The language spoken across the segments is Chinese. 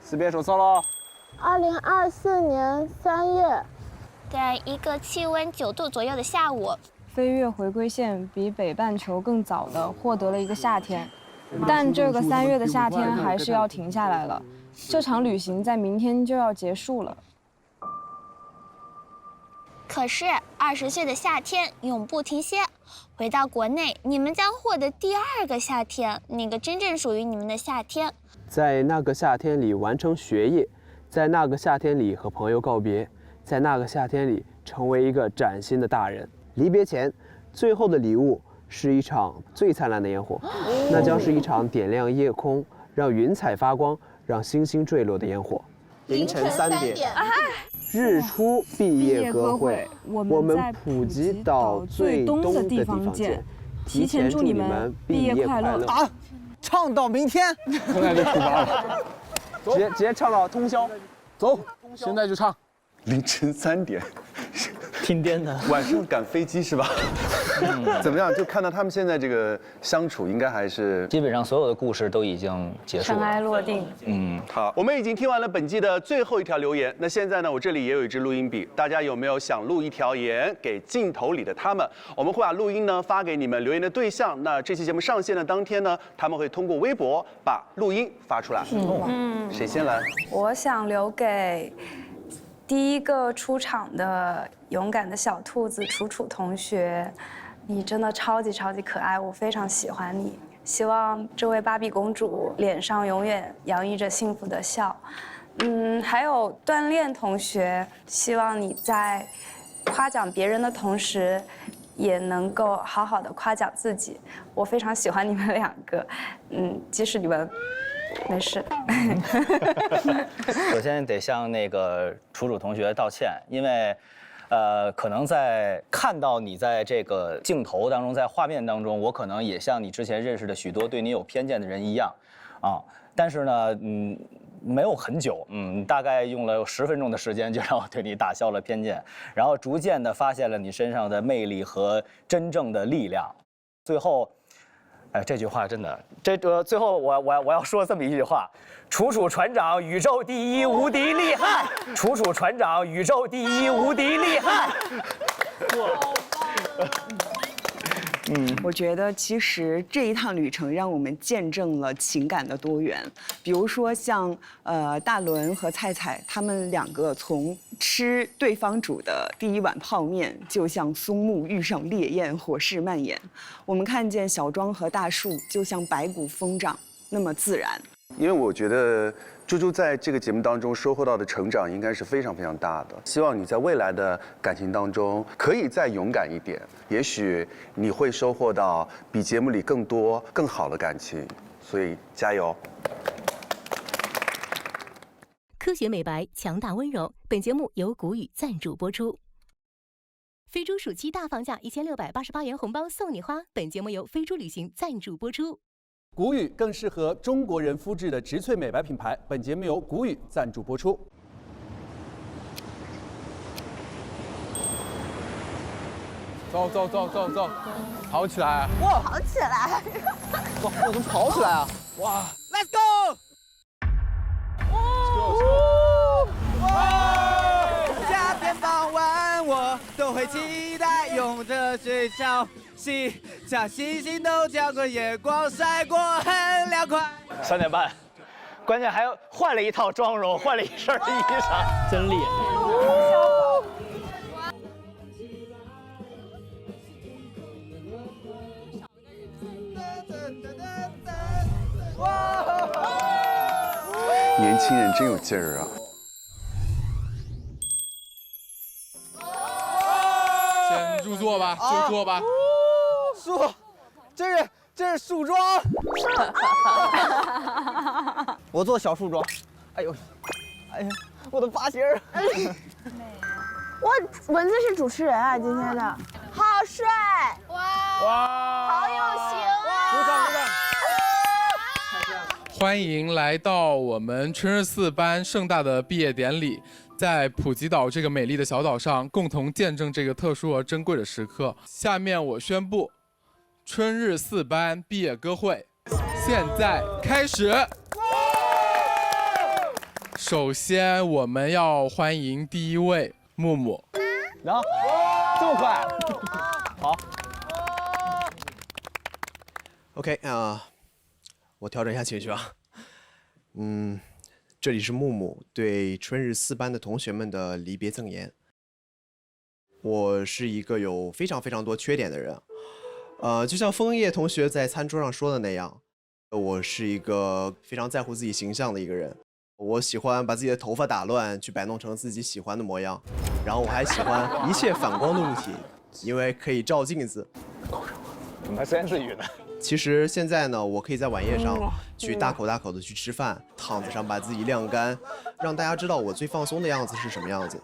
四边手册喽。2024年3月，在一个气温9度左右的下午，飞越回归线比北半球更早地获得了一个夏天，但这个3月的夏天还是要停下来了。这场旅行在明天就要结束了。可是20岁的夏天永不停歇。回到国内，你们将获得第2个夏天，那个真正属于你们的夏天。在那个夏天里完成学业，在那个夏天里和朋友告别，在那个夏天里成为一个崭新的大人。离别前，最后的礼物是一场最灿烂的烟火，那将是一场点亮夜空，让云彩发光，让星星坠落的烟火。凌晨3点，日出毕业歌会，我们在普吉岛最东的地方见。提前祝你们毕业快乐！啊，唱到明天，现在就出发了，直接唱到通宵。走，现在就唱。凌晨3点，挺颠的。晚上赶飞机是吧？怎么样？就看到他们现在这个相处，应该还是基本上所有的故事都已经结束了，尘埃落定。好，我们已经听完了本季的最后一条留言。那现在呢，我这里也有一支录音笔，大家有没有想录一条言给镜头里的他们？我们会把录音呢发给你们留言的对象。那这期节目上线的当天呢，他们会通过微博把录音发出来。谁先来？我想留给第一个出场的勇敢的小兔子楚楚同学，你真的超级可爱，我非常喜欢你。希望这位芭比公主脸上永远洋溢着幸福的笑。还有锻炼同学，希望你在夸奖别人的同时，也能够好好的夸奖自己。我非常喜欢你们2个，即使你们没事。首先得向那个楚楚同学道歉，因为，可能在看到你在这个镜头当中，在画面当中，我可能也像你之前认识的许多对你有偏见的人一样，但是呢，没有很久，大概用了10分钟的时间，就让我对你打消了偏见，然后逐渐的发现了你身上的魅力和真正的力量，最后。这句话真的，最后我要说这么一句话：楚楚船长，宇宙第一无敌厉害！楚楚船长，宇宙第一无敌厉害！我觉得其实这一趟旅程让我们见证了情感的多元，比如说像大伦和菜菜，他们2个从吃对方煮的第1碗泡面，就像松木遇上烈焰，火势蔓延。我们看见小庄和大树，就像白骨疯长，那么自然。因为我觉得猪猪在这个节目当中收获到的成长应该是非常大的。希望你在未来的感情当中可以再勇敢一点，也许你会收获到比节目里更多更好的感情，所以加油。科学美白，强大温柔。本节目由谷雨赞助播出。飞猪暑期大放假，1688元红包送你花。本节目由飞猪旅行赞助播出。谷雨更适合中国人肤质的植萃美白品牌。本节目由谷雨赞助播出。走，跑起来！哇，跑起来！哇，我怎么跑起来啊？哇 ，Let's go！ 夏天傍晚，我都会期待，用着水小溪，像星星都交过夜光，晒过很凉快。3点半，关键还换了一套妆容，换了一身衣裳，真厉害！年轻人真有劲儿啊！先入座吧，就坐吧。这是树桩。我做小树桩。哎呀，我的发型儿。我蚊子是主持人啊，今天的，好帅！哇，好有型啊！鼓掌！欢迎来到我们春日4班盛大的毕业典礼，在普吉岛这个美丽的小岛上，共同见证这个特殊而珍贵的时刻。下面我宣布，春日4班毕业歌会现在开始。首先我们要欢迎第一位木木。然后这么快，好。OK 我调整一下情绪啊。这里是木木对春日4班的同学们的离别赠言。我是一个有非常多缺点的人，就像枫叶同学在餐桌上说的那样，我是一个非常在乎自己形象的一个人。我喜欢把自己的头发打乱，去摆弄成自己喜欢的模样，然后我还喜欢一切反光的物体，因为可以照镜子。怎么还3字语呢？其实现在呢，我可以在晚宴上去大口的去吃饭，躺子上把自己晾干，让大家知道我最放松的样子是什么样子。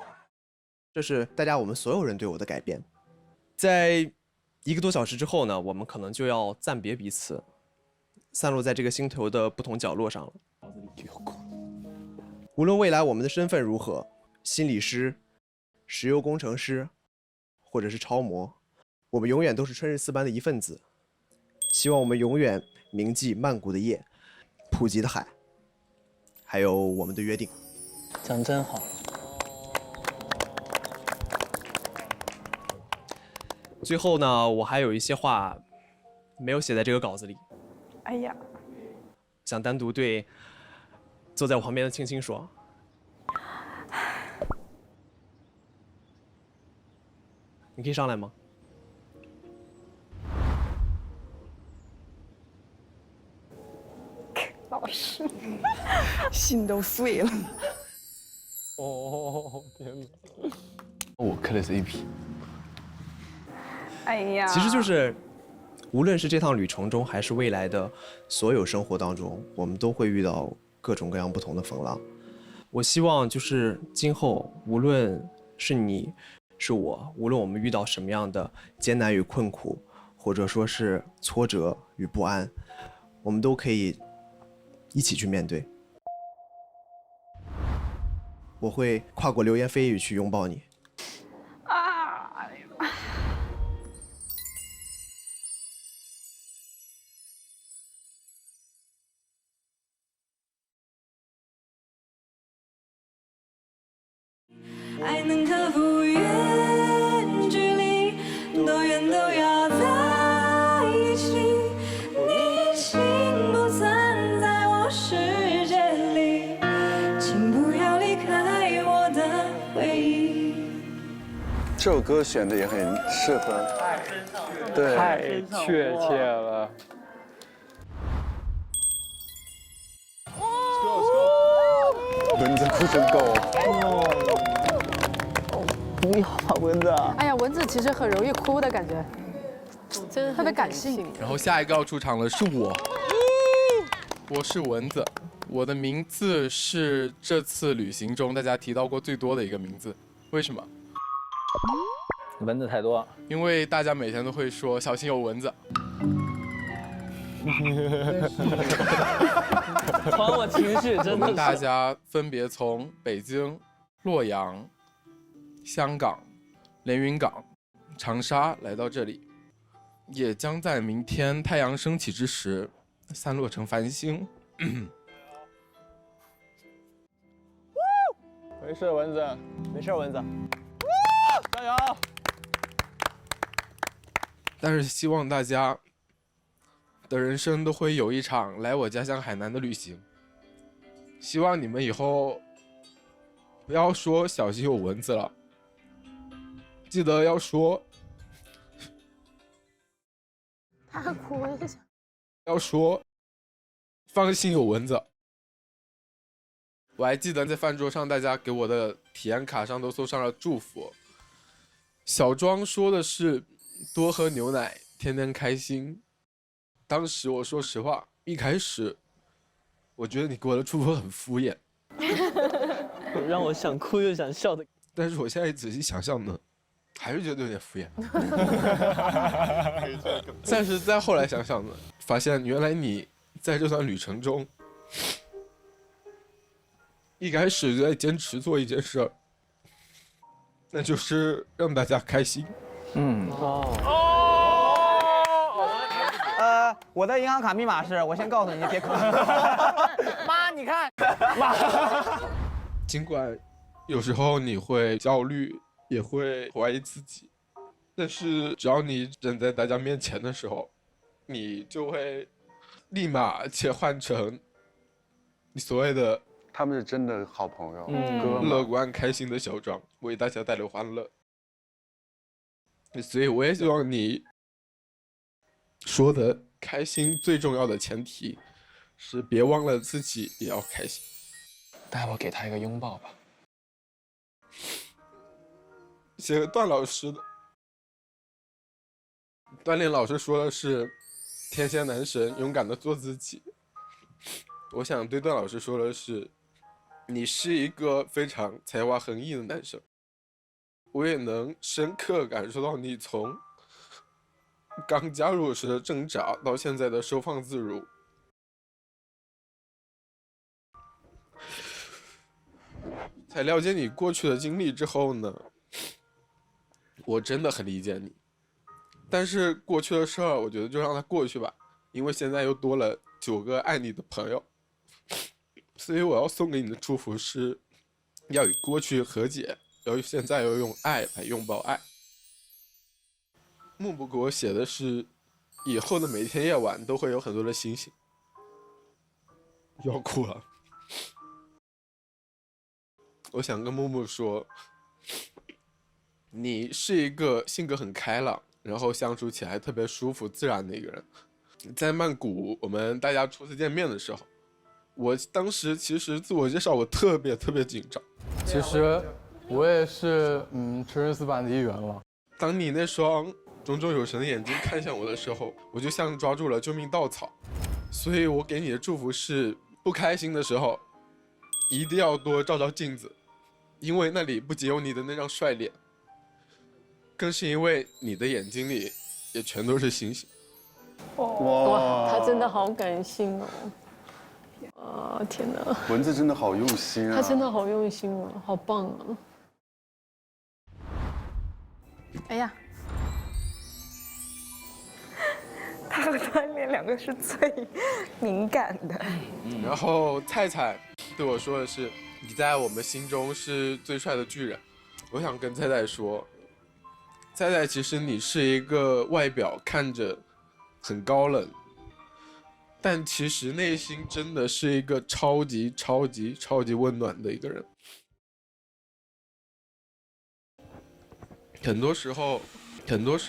这是我们所有人对我的改变。在1个多小时之后呢，我们可能就要暂别彼此，散落在这个星球的不同角落上了。无论未来我们的身份如何，心理师、石油工程师，或者是超模，我们永远都是春日4班的一份子。希望我们永远铭记曼谷的夜、普吉的海，还有我们的约定。讲真好。最后呢，我还有一些话没有写在这个稿子里。哎呀，想单独对坐在我旁边的青青说。你可以上来吗？老师，心都碎了。哦，天哪！我磕的是1P。哎呀，其实就是，无论是这趟旅程中，还是未来的所有生活当中，我们都会遇到各种各样不同的风浪。我希望就是今后，无论是你，是我，无论我们遇到什么样的艰难与困苦，或者说是挫折与不安，我们都可以一起去面对。我会跨过流言蜚语去拥抱你。爱能克服远距离，多远都要在一起。你已经不存在我世界里，请不要离开我的回忆。这首歌选的也很适合，对，太确切了。蚊子哭真够。不要吧，蚊子。哎呀，蚊子其实很容易哭的感觉，真的特别感性。然后下一个要出场的是我，我是蚊子，我的名字是这次旅行中大家提到过最多的一个名字，为什么？蚊子太多。因为大家每天都会说小心有蚊子。还我情绪，真的。我们大家分别从北京、洛阳、香港、连云港、长沙来到这里，也将在明天太阳升起之时散落成繁星。没事，蚊子，没事，蚊子，加油！但是希望大家的人生都会有一场来我家乡海南的旅行。希望你们以后不要说小心有蚊子了，记得要说，他还哭了一下，要说放心有蚊子。我还记得在饭桌上，大家给我的体验卡上都送上了祝福。小庄说的是多喝牛奶，天天开心。当时我说实话，一开始我觉得你给我的祝福很敷衍，让我想哭又想笑的。但是我现在仔细想想呢，还是觉得有点敷衍。但是再后来想想呢，发现原来你在这段旅程中，一开始就在坚持做一件事儿，那就是让大家开心。我的银行卡密码是，我先告诉你，别哭。妈，你看，妈。尽管有时候你会焦虑，也会怀疑自己，但是只要你站在大家面前的时候，你就会立马切换成你所谓的他们是真的好朋友，乐观开心的小庄，为大家带来欢乐。所以我也希望你说的开心最重要的前提是别忘了自己也要开心。带我给他一个拥抱吧。写个段老师的，段炼老师说的是天仙男神勇敢的做自己。我想对段老师说的是，你是一个非常才华横溢的男生，我也能深刻感受到你从刚加入时的挣扎到现在的收放自如。在了解你过去的经历之后呢，我真的很理解你，但是过去的事儿，我觉得就让它过去吧，因为现在又多了9个爱你的朋友，所以我要送给你的祝福是，要与过去和解，现在要用爱来拥抱爱。木木给我写的是，以后的每天夜晚都会有很多的星星。要哭了。我想跟木木说，你是一个性格很开朗，然后相处起来特别舒服自然的一个人。在曼谷我们大家初次见面的时候，我当时其实自我介绍我特别紧张。其实我也是春日4班的一员了。当你那双炯炯有神的眼睛看向我的时候，我就像抓住了救命稻草。所以我给你的祝福是，不开心的时候一定要多照照镜子，因为那里不仅有你的那张帅脸，更是因为你的眼睛里也全都是星星。哇，他真的好感性哦！啊，天哪！文字真的好用心啊！他真的好用心哦，好棒啊！哎呀，他和段炼两个是最敏感的。然后菜菜对我说的是，你在我们心中是最帅的巨人。我想跟菜菜说，菜菜其实你是一个外表看着很高冷，但其实内心真的是一个超级温暖的一个人。很多时候，这是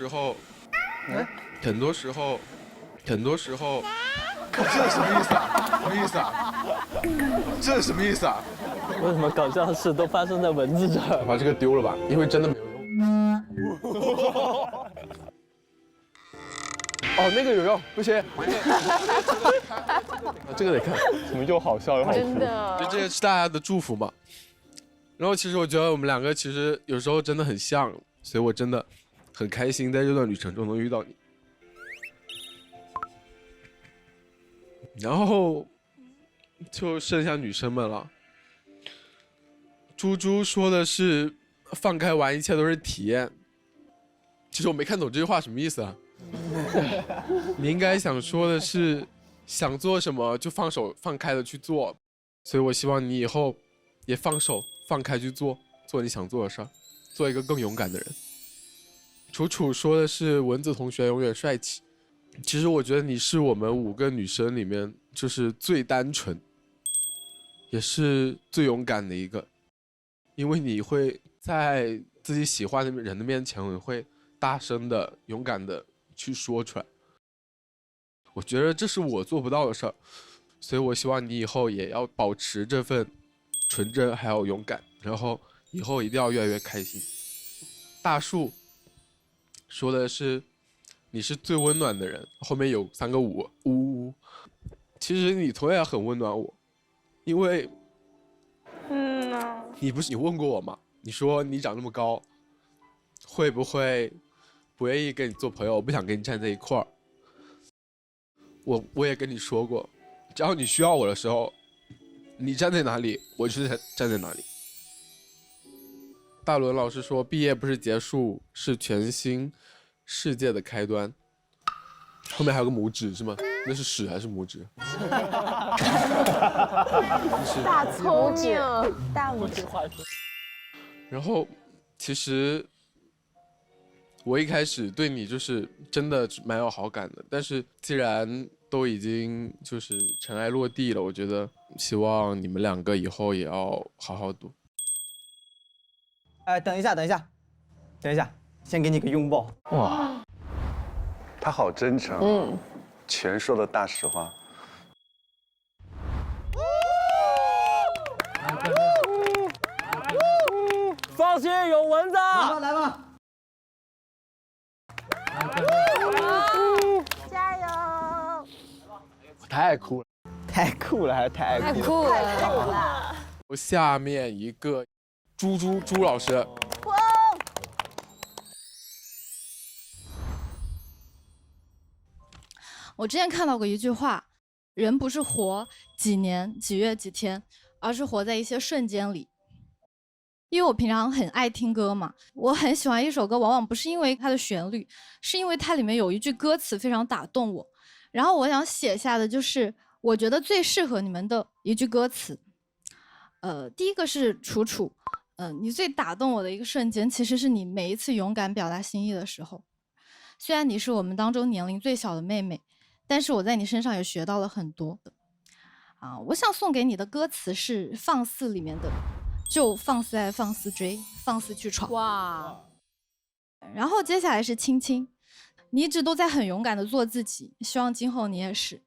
什么意思啊？什么意思啊？这是什么意思啊？为什么搞笑的事都发生在文字这儿？把这个丢了吧，因为真的没有用。哦，那个有用，不行。这个得看，怎么又好笑又好哭？真的，就这个是大家的祝福嘛。然后其实我觉得我们两个其实有时候真的很像，所以我真的很开心在这段旅程中能遇到你。然后就剩下女生们了。猪猪说的是放开玩，一切都是体验。其实我没看懂这句话什么意思啊。你应该想说的是想做什么就放手放开的去做，所以我希望你以后也放手放开去做你想做的事儿，做一个更勇敢的人。楚楚说的是蚊子同学永远帅气。其实我觉得你是我们5个女生里面就是最单纯也是最勇敢的一个，因为你会在自己喜欢的人的面前，你会大声的勇敢的去说出来。我觉得这是我做不到的事儿，所以我希望你以后也要保持这份纯真还有勇敢，然后以后一定要越来越开心。大树说的是你是最温暖的人，后面有3个5，呜。其实你同样很温暖我，因为你问过我吗？你说你长那么高，会不会不愿意跟你做朋友？我不想跟你站在一块儿。我也跟你说过，只要你需要我的时候，你站在哪里，我就站在哪里。大伦老师说，毕业不是结束，是全新世界的开端。后面还有个拇指是吗？那是屎还是拇指？大聪明，大拇指。然后，其实我一开始对你就是真的蛮有好感的，但是既然都已经就是尘埃落地了，我觉得希望你们两个以后也要好好读。哎，等一下，先给你个拥抱。哇，他好真诚，全说的大实话。放心，有蚊子。来吧。加油！太酷了，太酷了，还是太酷了。下面一个朱老师。我之前看到过一句话，人不是活几年、几月、几天，而是活在一些瞬间里。因为我平常很爱听歌嘛，我很喜欢一首歌，往往不是因为它的旋律，是因为它里面有一句歌词非常打动我。然后我想写下的就是我觉得最适合你们的一句歌词。第一个是楚楚，你最打动我的一个瞬间，其实是你每一次勇敢表达心意的时候。虽然你是我们当中年龄最小的妹妹，但是我在你身上也学到了很多。我想送给你的歌词是《放肆》里面的。就放肆爱，放肆追，放肆去闯。哇！然后接下来是青青，你一直都在很勇敢的做自己，希望今后你也是。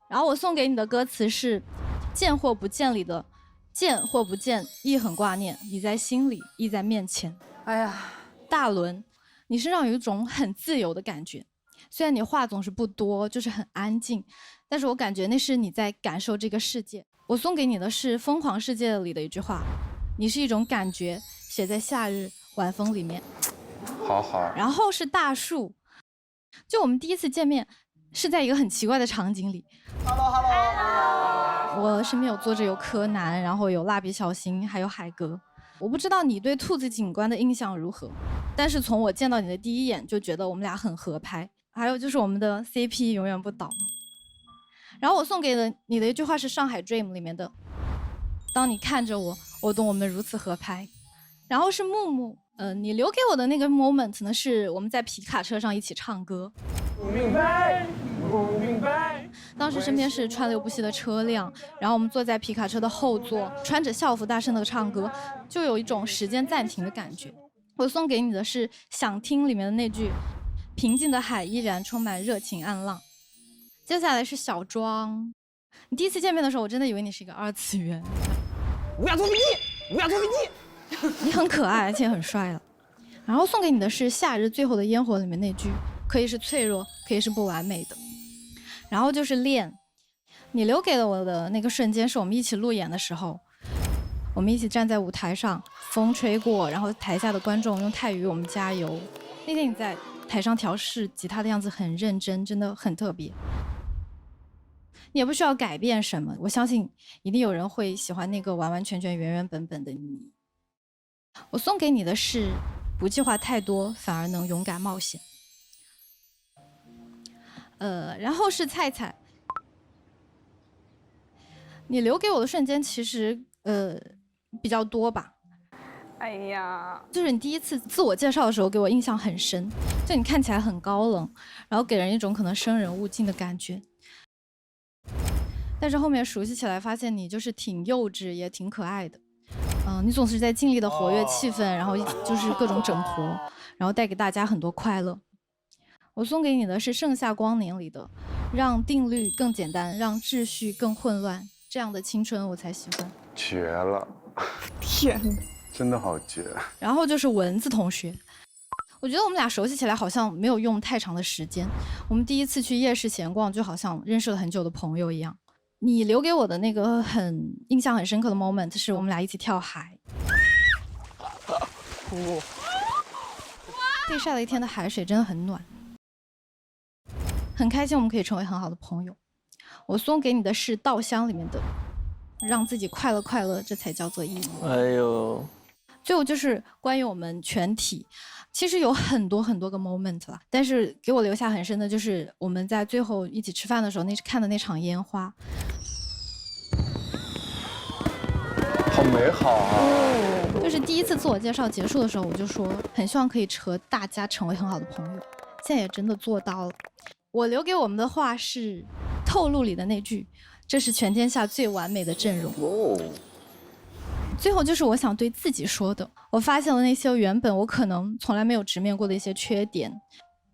然后我送给你的歌词是“见或不见”里的“见或不见，亦很挂念，你在心里，亦在面前。”哎呀，大伦，你身上有一种很自由的感觉，虽然你话总是不多，就是很安静，但是我感觉那是你在感受这个世界。我送给你的是《疯狂世界》里的一句话。你是一种感觉，写在夏日晚风里面。好。然后是大树，就我们第一次见面是在一个很奇怪的场景里。Hello。我身边有坐着有柯南，然后有蜡笔小新，还有海格。我不知道你对兔子警官的印象如何，但是从我见到你的第一眼就觉得我们俩很合拍。还有就是我们的 CP 永远不倒。然后我送给你的一句话是《上海 Dream》里面的。当你看着我，我懂我们如此合拍。然后是木木，你留给我的那个 moment 呢，是我们在皮卡车上一起唱歌。不明白。当时身边是川流不息的车辆，然后我们坐在皮卡车的后座，穿着校服大声的唱歌，就有一种时间暂停的感觉。我送给你的是《想听》里面的那句：平静的海依然充满热情暗浪。接下来是小庄，你第一次见面的时候，我真的以为你是一个二次元。乌鸦坐飞机，乌鸦坐飞机。你很可爱，而且很帅了。然后送给你的是《夏日最后的烟火》里面那句：可以是脆弱，可以是不完美的。然后就是恋，你留给了我的那个瞬间，是我们一起路演的时候，我们一起站在舞台上，风吹过，然后台下的观众用泰语为我们加油。那天你在台上调试吉他的样子很认真，真的很特别。你也不需要改变什么，我相信一定有人会喜欢那个完完全全原原本本的你。我送给你的是不计划太多，反而能勇敢冒险。然后是菜菜，你留给我的瞬间其实比较多吧。哎呀，就是你第一次自我介绍的时候给我印象很深，就你看起来很高冷，然后给人一种可能生人勿近的感觉。但是后面熟悉起来，发现你就是挺幼稚，也挺可爱的。你总是在尽力的活跃气氛，然后就是各种整活，然后带给大家很多快乐。我送给你的是《盛夏光年》里的“让定律更简单，让秩序更混乱”，这样的青春我才喜欢。绝了！天哪，真的好绝。然后就是蚊子同学，我觉得我们俩熟悉起来好像没有用太长的时间。我们第一次去夜市闲逛，就好像认识了很久的朋友一样。你留给我的那个印象很深刻的 moment 是我们俩一起跳海。被晒了一天的海水真的很暖，很开心我们可以成为很好的朋友。我送给你的是《稻香》里面的“让自己快乐快乐，这才叫做意义”。哎呦，最后就是关于我们全体，其实有很多很多个 moment 啦，但是给我留下很深的就是我们在最后一起吃饭的时候看的那场烟花。好美好啊！就是第一次自我介绍结束的时候，我就说很希望可以和大家成为很好的朋友，现在也真的做到了。我留给我们的话是《透露》里的那句：“这是全天下最完美的阵容。”最后就是我想对自己说的，我发现了那些原本我可能从来没有直面过的一些缺点，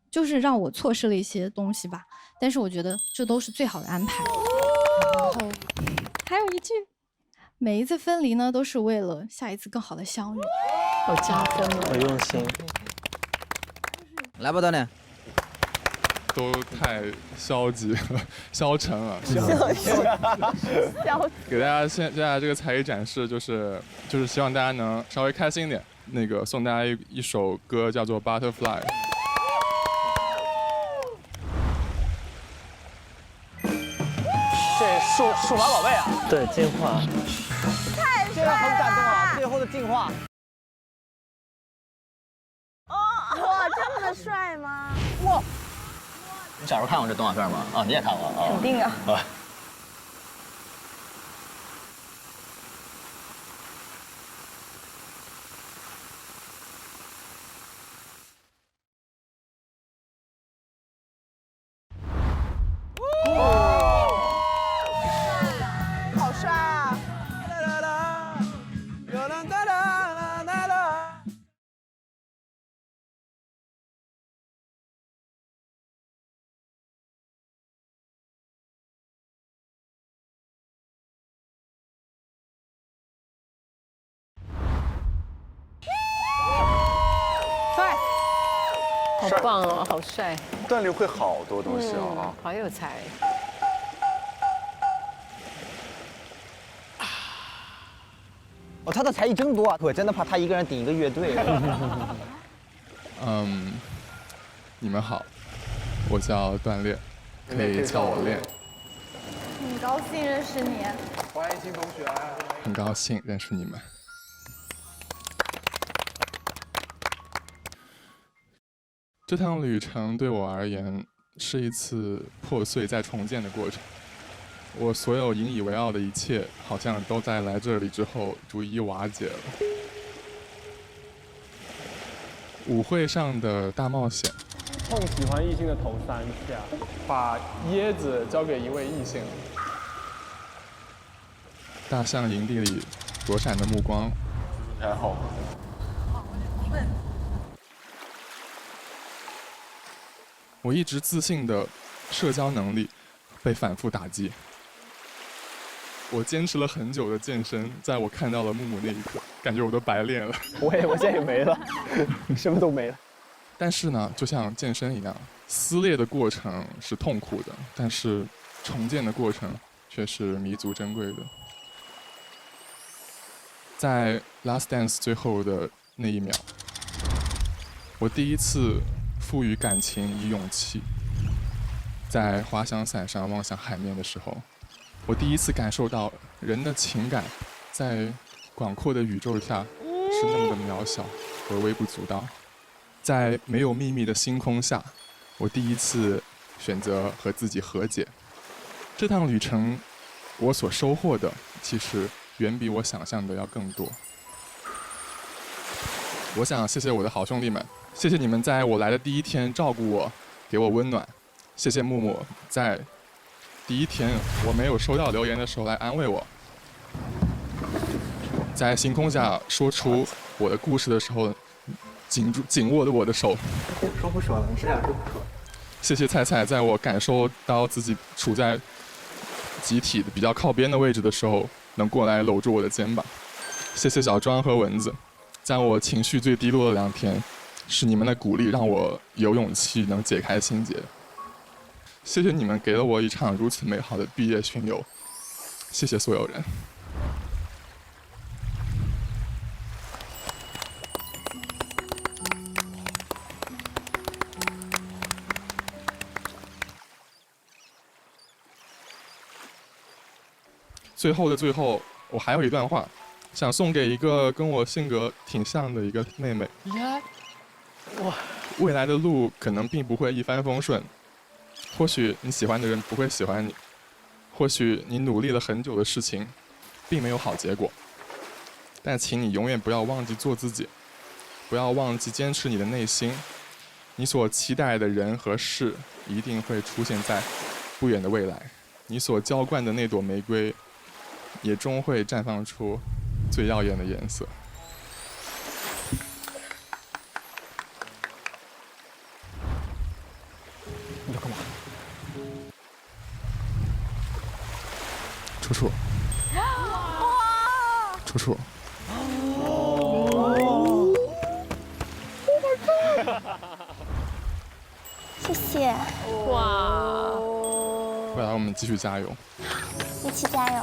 就是让我错失了一些东西吧。但是我觉得这都是最好的安排。然后还有一句，每一次分离呢，都是为了下一次更好的相遇。好加分哦！我用心。来吧，锻炼。都太消极了，消沉了。给大家现在这个才艺展示，就是希望大家能稍微开心一点。那个送大家一首歌，叫做《Butterfly》。这数码宝贝啊！对，进化。太帅了！很感动啊，最后的进化。哇，这么帅吗？哇！你小时候看过这动画片吗？啊，你也看过啊？肯定啊。好帅啊！帅，好棒哦，好帅！锻炼会好多东西啊，好有才。哦，他的才艺真多啊！我真的怕他一个人顶一个乐队。你们好，我叫锻炼，可以叫我练。很高兴认识你。欢迎新同学。很高兴认识你们。这趟旅程对我而言是一次破碎再重建的过程。我所有引以为傲的一切，好像都在来这里之后逐一瓦解了。舞会上的大冒险。碰喜欢异性的头3下，把椰子交给一位异性。大象营地里躲闪的目光。还好。我一直自信的社交能力被反复打击。我坚持了很久的健身，在我看到了木木那一刻，感觉我都白练了。我现在也没了，什么都没了。但是呢，就像健身一样，撕裂的过程是痛苦的，但是重建的过程却是弥足珍贵的。在 Last Dance 最后的那一秒，我第一次赋予感情以勇气。在滑翔伞上望向海面的时候，我第一次感受到人的情感在广阔的宇宙下是那么的渺小和微不足道。在没有秘密的星空下，我第一次选择和自己和解。这趟旅程，我所收获的其实远比我想象的要更多。我想谢谢我的好兄弟们，谢谢你们在我来的第一天照顾我，给我温暖。谢谢木木在第一天我没有收到留言的时候来安慰我，在星空下说出我的故事的时候紧握着我的手。说不说了，这俩说不说。谢谢菜菜，在我感受到自己处在集体的比较靠边的位置的时候，能过来搂住我的肩膀。谢谢小庄和蚊子，在我情绪最低落的2天，是你们的鼓励让我有勇气能解开心结。谢谢你们给了我一场如此美好的毕业巡游，谢谢所有人。最后的最后，我还有一段话，想送给一个跟我性格挺像的一个妹妹。哇，未来的路可能并不会一帆风顺。或许你喜欢的人不会喜欢你，或许你努力了很久的事情并没有好结果，但请你永远不要忘记做自己，不要忘记坚持你的内心。你所期待的人和事一定会出现在不远的未来，你所浇灌的那朵玫瑰也终会绽放出最耀眼的颜色。你要干嘛？楚楚，楚楚，谢谢。哇！未来我们继续加油，一起加油！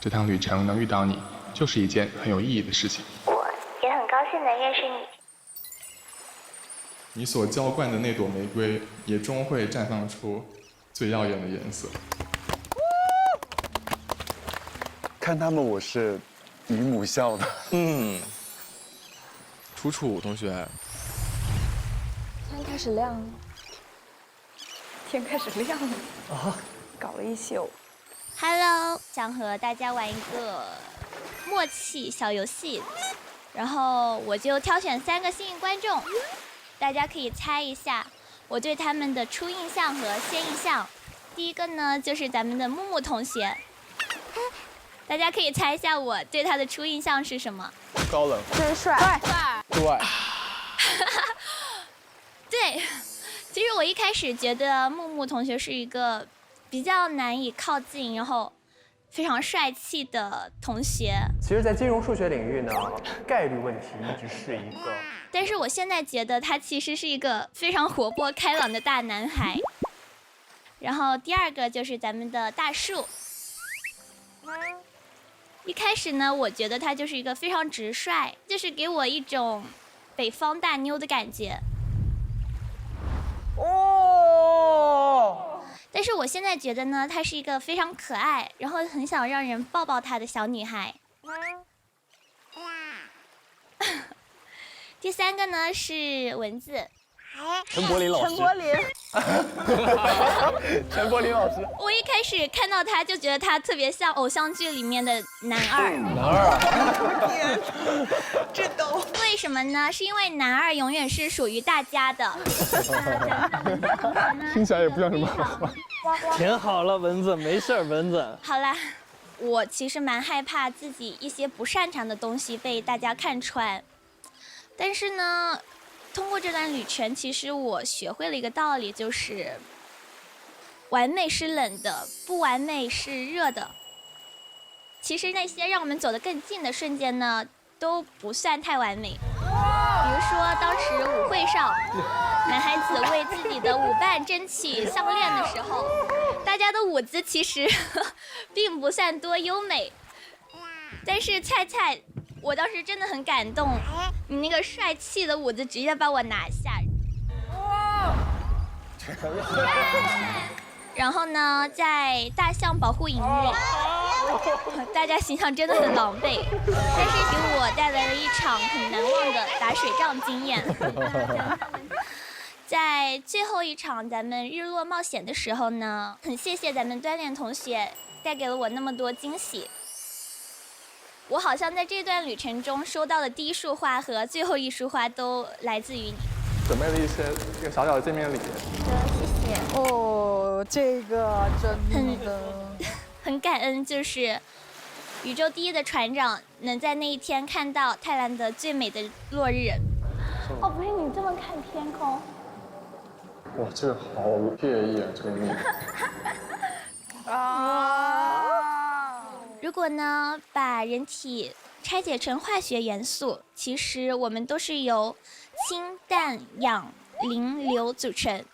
这趟旅程能遇到你，就是一件很有意义的事情。我也很高兴能认识你。你所浇灌的那朵玫瑰也终会绽放出最耀眼的颜色。看他们，我是姨母笑的。楚楚同学，天开始亮了，天开始亮了啊！搞了一宿。Hello， 想和大家玩一个默契小游戏，然后我就挑选3个幸运观众，大家可以猜一下我对他们的初印象和先印象。第一个呢，就是咱们的木木同学，大家可以猜一下我对他的初印象是什么？高冷，真帅，对，对，其实我一开始觉得木木同学是一个比较难以靠近，然后非常帅气的同学。其实，在金融数学领域呢，概率问题一直是一个。但是我现在觉得他其实是一个非常活泼开朗的大男孩。然后第二个就是咱们的大树。一开始呢，我觉得他就是一个非常直率，就是给我一种北方大妞的感觉。但是我现在觉得呢，她是一个非常可爱，然后很想让人抱抱她的小女孩。第3个呢是蚊子，陈柏霖老师。陈柏霖。陈柏霖老师。我一开始看到他就觉得他特别像偶像剧里面的男二。男二啊！天，这都为什么呢？是因为男二永远是属于大家的。听起来也不像什么好话。填好了，蚊子，没事儿，蚊子。好啦，我其实蛮害怕自己一些不擅长的东西被大家看穿，但是呢，通过这段旅程，其实我学会了一个道理，就是完美是冷的，不完美是热的。其实那些让我们走得更近的瞬间呢，都不算太完美。比如说当时舞会上，男孩子为自己的舞伴争取项链的时候，大家的舞姿其实并不算多优美，但是菜菜，我当时真的很感动，你那个帅气的舞姿直接把我拿下。然后呢，在大象保护营里，大家形象真的很狼狈，但是给我带来了一场很难忘的打水仗经验。在最后一场咱们日落冒险的时候呢，很谢谢咱们端恋同学带给了我那么多惊喜。我好像在这段旅程中收到的第一束花和最后一束花都来自于你。准备了一个小小的见面礼。谢谢。哦，这个真的很感恩，就是宇宙第一的船长能在那一天看到泰兰德最美的落日。哦，不是你这么看天空。哇，这个好惬意啊，这个路。如果呢，把人体拆解成化学元素，其实我们都是由氢、氮、氧、磷、硫组成。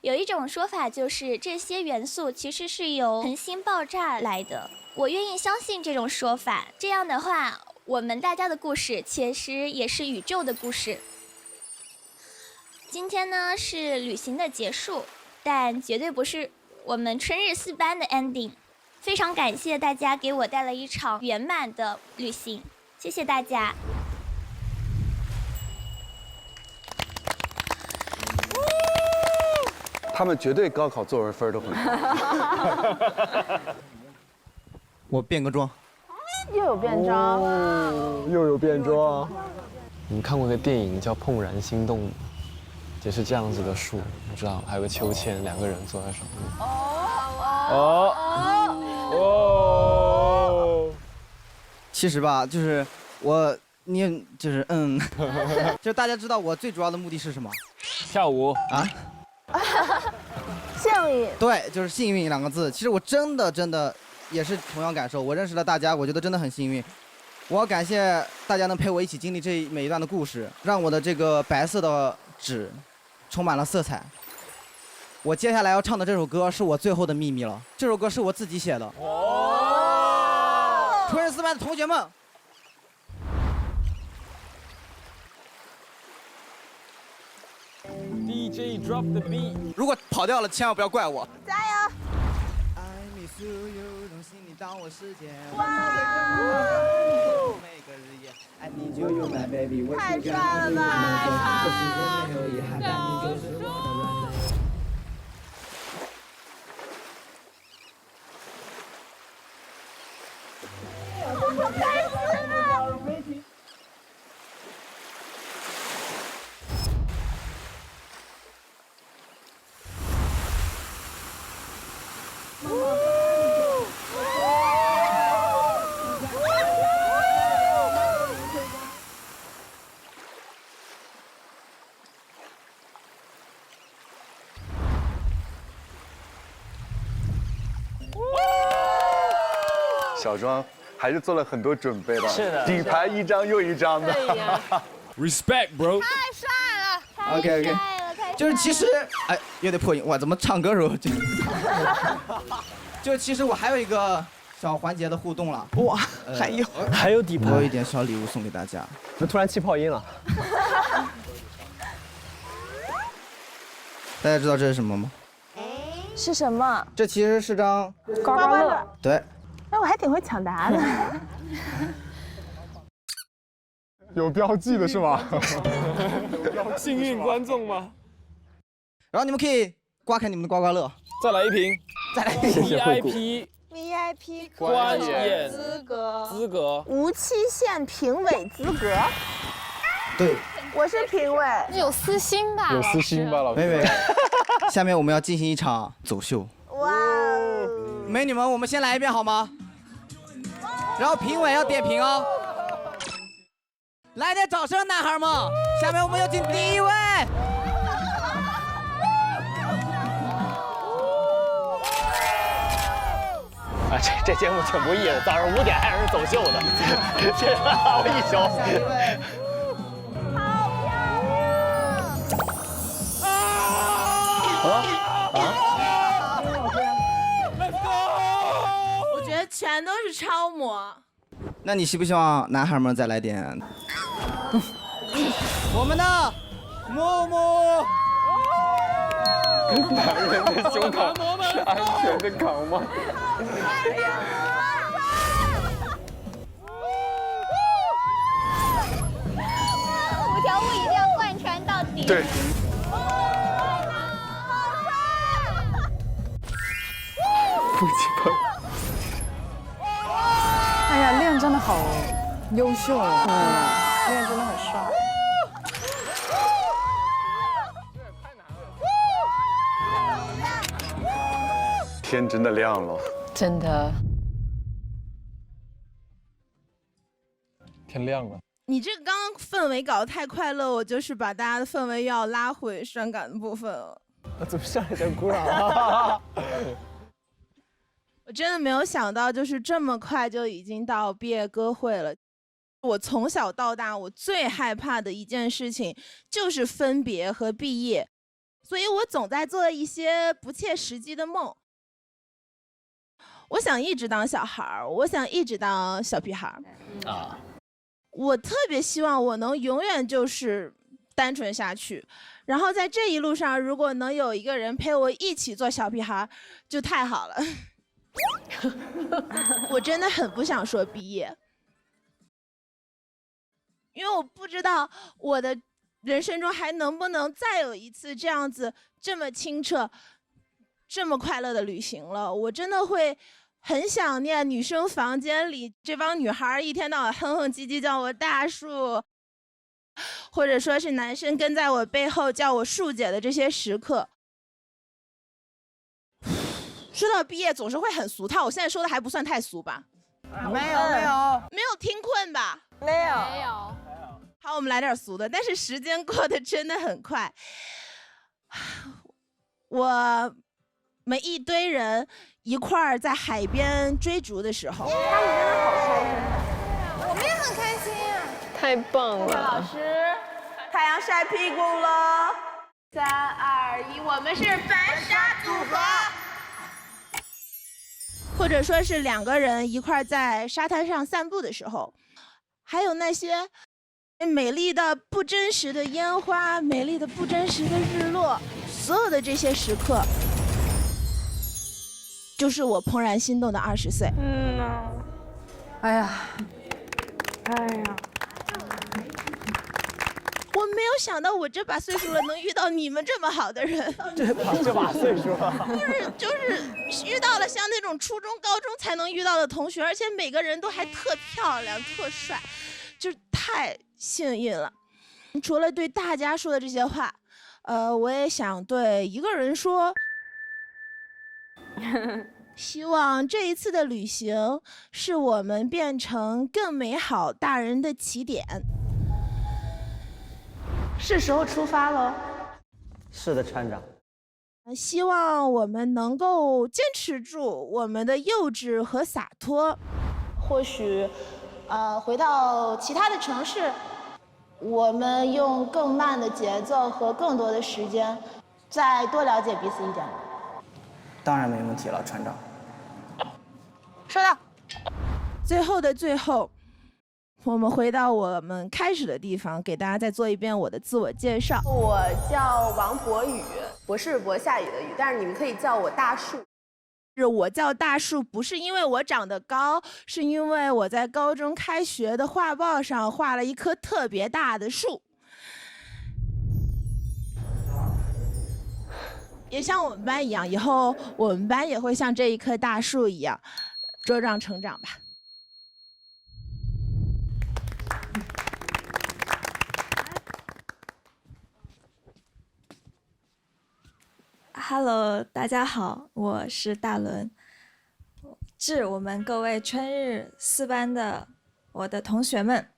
有一种说法就是这些元素其实是由恒星爆炸来的，我愿意相信这种说法。这样的话，我们大家的故事其实也是宇宙的故事。今天呢是旅行的结束，但绝对不是我们春日4班的 ending。非常感谢大家给我带来一场圆满的旅行，谢谢大家。他们绝对高考作文分都很高。我变个装。又有变装，又有变装。你们看过一个电影叫《怦然心动》吗？也是这样子的树，你知道，还有个秋千，2个人坐在上面。其实吧，就是就是大家知道我最主要的目的是什么？跳舞啊？幸运。对，就是幸运2个字。其实我真的也是同样感受。我认识了大家，我觉得真的很幸运。我要感谢大家能陪我一起经历这每一段的故事，让我的这个白色的纸充满了色彩。我接下来要唱的这首歌是我最后的秘密了。这首歌是我自己写的。春日4班的同学们。DJ drop the beat。如果跑掉了，千万不要怪我。加油！太帅了吧！小庄还是做了很多准备的，是的，底牌一张又一张的。Respect, bro。太帅了 OK， 就是其实，哎，有点破音，哇，怎么唱歌时候就其实我还有一个小环节的互动了。哇，还有底牌，我有一点小礼物送给大家。怎么突然气泡音了？大家知道这是什么吗？是什么？这其实是张刮刮乐。对。哎，我还挺会抢答的。有标记的是吗？幸运观众吗？然后你们可以刮开你们的刮刮乐。再来一瓶。再来一瓶。VIP 观演资格。无期限评委资格。对。我是评委。有私心吧？有私心吧，老师。美美，下面我们要进行一场走秀。哇哦！美女们，我们先来一遍好吗？然后评委要点评哦。来点掌声，男孩们！下面我们有请第一位。啊，这节目挺不易的，早上5点还有人走秀的，这熬一宿。我觉得全都是超模。那你希不希望男孩们再来点？我们的木木。男人的胸膛是安全的港吗？5条路一定要贯穿到底。对。不期盼。哎呀，练真的好优秀哦，练真的很帅。天真的亮了，真的。天亮了。你这个刚刚氛围搞得太快乐，我就是把大家的氛围要拉回伤感的部分了。怎么上来就鼓掌啊？我真的没有想到，就是这么快就已经到毕业歌会了。我从小到大，我最害怕的一件事情就是分别和毕业，所以我总在做一些不切实际的梦。我想一直当小孩儿，我想一直当小屁孩儿。啊，我特别希望我能永远就是单纯下去，然后在这一路上，如果能有一个人陪我一起做小屁孩，就太好了。我真的很不想说毕业，因为我不知道我的人生中还能不能再有一次这样子这么清澈、这么快乐的旅行了。我真的会很想念女生房间里这帮女孩一天到晚哼哼唧唧叫我大树，或者说是男生跟在我背后叫我树姐的这些时刻。说到毕业总是会很俗套，我现在说的还不算太俗吧？没有听困吧？没有。好，我们来点俗的，但是时间过得真的很快。我们一堆人一块儿在海边追逐的时候，他们真的好开心，我们也很开心啊！太棒了！老师，太阳晒屁股了。3、2、1，我们是白纱组合。或者说是2个人一块儿在沙滩上散步的时候，还有那些美丽的不真实的烟花，美丽的不真实的日落，所有的这些时刻，就是我怦然心动的20岁。哎呀，我没有想到我这把岁数了能遇到你们这么好的人。这把岁数了。就是遇到了像那种初中、高中才能遇到的同学，而且每个人都还特漂亮、特帅，就是太幸运了。除了对大家说的这些话，我也想对一个人说，希望这一次的旅行是我们变成更美好大人的起点。是时候出发喽。是的，船长。希望我们能够坚持住我们的幼稚和洒脱。或许，回到其他的城市，我们用更慢的节奏和更多的时间，再多了解彼此一点。当然没问题了，船长。收到。最后的最后，我们回到我们开始的地方，给大家再做一遍我的自我介绍。我叫王博宇，博是博下雨的雨，但是你们可以叫我大树。我叫大树不是因为我长得高，是因为我在高中开学的画报上画了一棵特别大的树。也像我们班一样，以后我们班也会像这一棵大树一样茁壮成长吧。Hello， 大家好，我是大伦。致我们各位春日4班的我的同学们，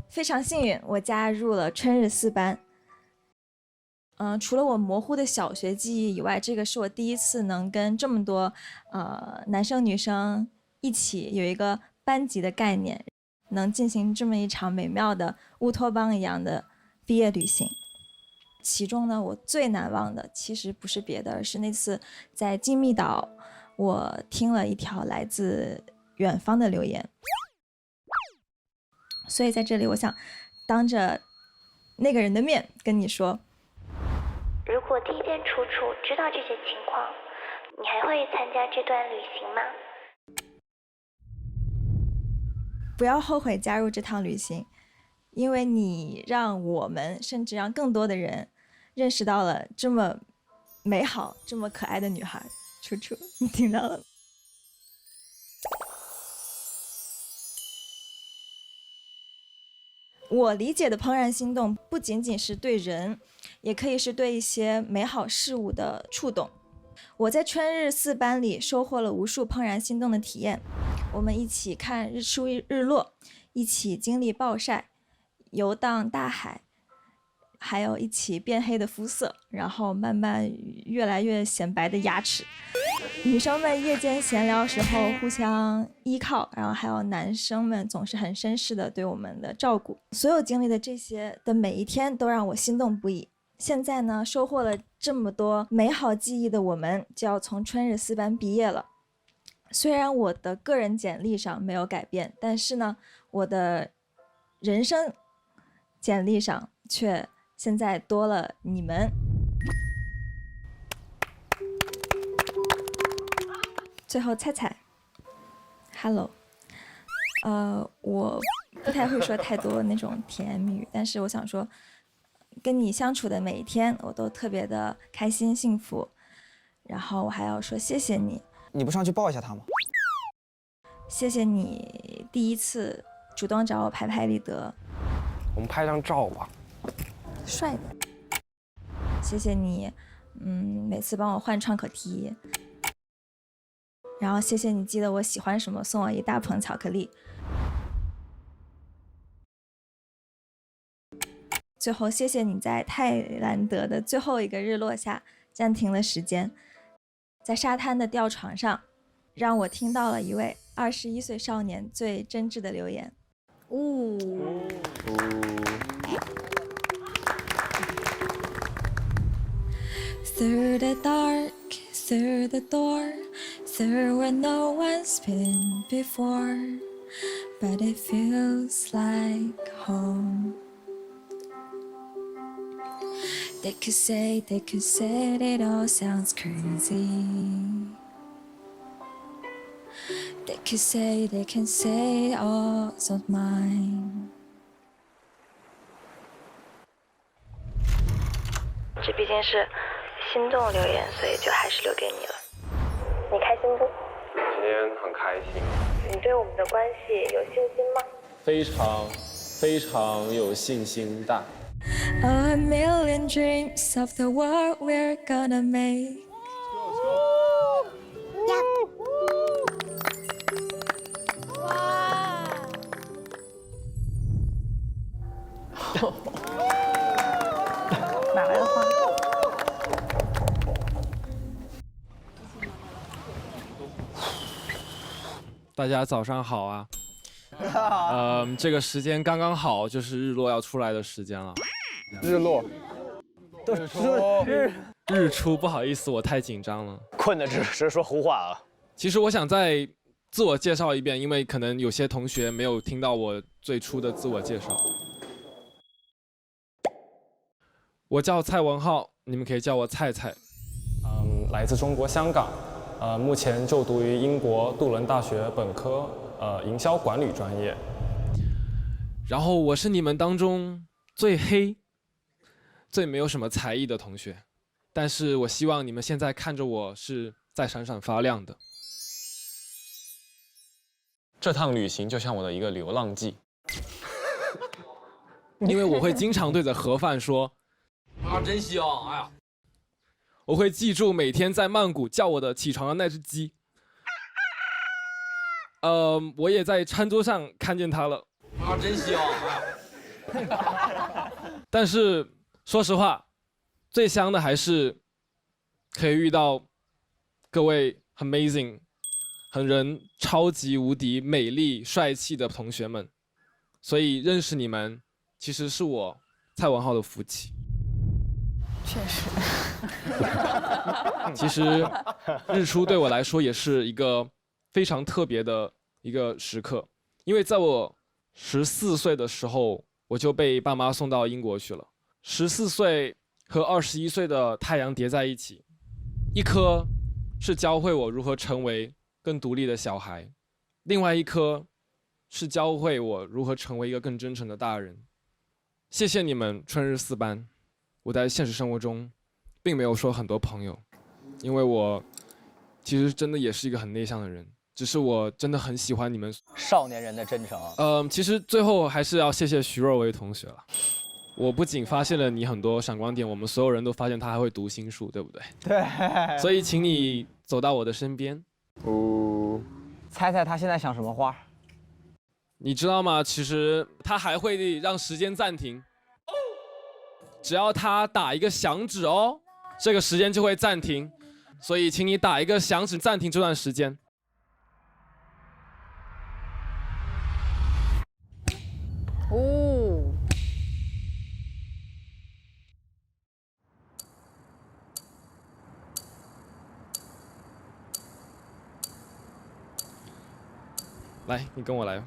非常幸运，我加入了春日4班。除了我模糊的小学记忆以外，这个是我第一次能跟这么多男生女生一起有一个班级的概念，能进行这么一场美妙的乌托邦一样的毕业旅行。其中呢，我最难忘的其实不是别的，而是那次在金密岛，我听了一条来自远方的留言。所以在这里，我想当着那个人的面跟你说，如果第一天楚楚知道这些情况，你还会参加这段旅行吗？不要后悔加入这趟旅行，因为你让我们，甚至让更多的人认识到了这么美好、这么可爱的女孩。楚楚，你听到了吗？我理解的怦然心动，不仅仅是对人，也可以是对一些美好事物的触动。我在春日4班里收获了无数怦然心动的体验。我们一起看日出日落，一起经历暴晒，游荡大海，还有一起变黑的肤色，然后慢慢越来越显白的牙齿。女生们夜间闲聊时候互相依靠，然后还有男生们总是很绅士的对我们的照顾。所有经历的这些的每一天都让我心动不已。现在呢，收获了这么多美好记忆的我们，就要从春日4班毕业了。虽然我的个人简历上没有改变，但是呢，我的人生简历上却现在多了你们。最后菜菜 ，Hello， 我不太会说太多那种甜言蜜语，但是我想说，跟你相处的每一天，我都特别的开心幸福，然后我还要说谢谢你。你不上去抱一下他吗？谢谢你第一次主动找我拍立得，我们拍张照吧。帅的。谢谢你，每次帮我换创可贴。然后谢谢你记得我喜欢什么，送我一大捧巧克力。最后谢谢你在泰兰德的最后一个日落下暂停了时间，在沙滩的吊床上，让我听到了一位21岁少年最真挚的留言。Through the dark, through the door, through where no one's been before, but it feels like home. They could say it all sounds crazy. They can say all's not mine. 这毕竟是心动留言，所以就还是留给你了。你开心不？今天很开心。你对我们的关系有信心吗？非常有信心大。A million dreams of the world we're gonna make. 哪来的话？大家早上好啊！这个时间刚刚好，就是日落要出来的时间了。日落，日出，不好意思，我太紧张了，困的只是说胡话啊。其实我想再自我介绍一遍，因为可能有些同学没有听到我最初的自我介绍。我叫蔡文浩，你们可以叫我菜菜。来自中国香港，目前就读于英国杜伦大学本科，营销管理专业。然后我是你们当中最黑、最没有什么才艺的同学，但是我希望你们现在看着我是在闪闪发亮的。这趟旅行就像我的一个流浪记，因为我会经常对着盒饭说。真香！哎呀，我会记住每天在曼谷叫我的起床的那只鸡。我也在餐桌上看见它了。真香！哎呀，但是说实话，最香的还是可以遇到各位 amazing、很人超级无敌美丽帅气的同学们，所以认识你们其实是我蔡文浩的福气。确实，其实日出对我来说也是一个非常特别的一个时刻，因为在我14岁的时候，我就被爸妈送到英国去了。14岁和21岁的太阳叠在一起，一颗是教会我如何成为更独立的小孩，另外一颗是教会我如何成为一个更真诚的大人。谢谢你们春日4班。我在现实生活中并没有说很多朋友，因为我其实真的也是一个很内向的人，只是我真的很喜欢你们少年人的真诚。其实最后还是要谢谢徐若薇同学了。我不仅发现了你很多闪光点，我们所有人都发现他还会读心术，对不对？对。所以请你走到我的身边。猜猜他现在想什么花？你知道吗？其实他还会让时间暂停。只要他打一个响指哦，这个时间就会暂停，所以请你打一个响指暂停这段时间。来，你跟我来。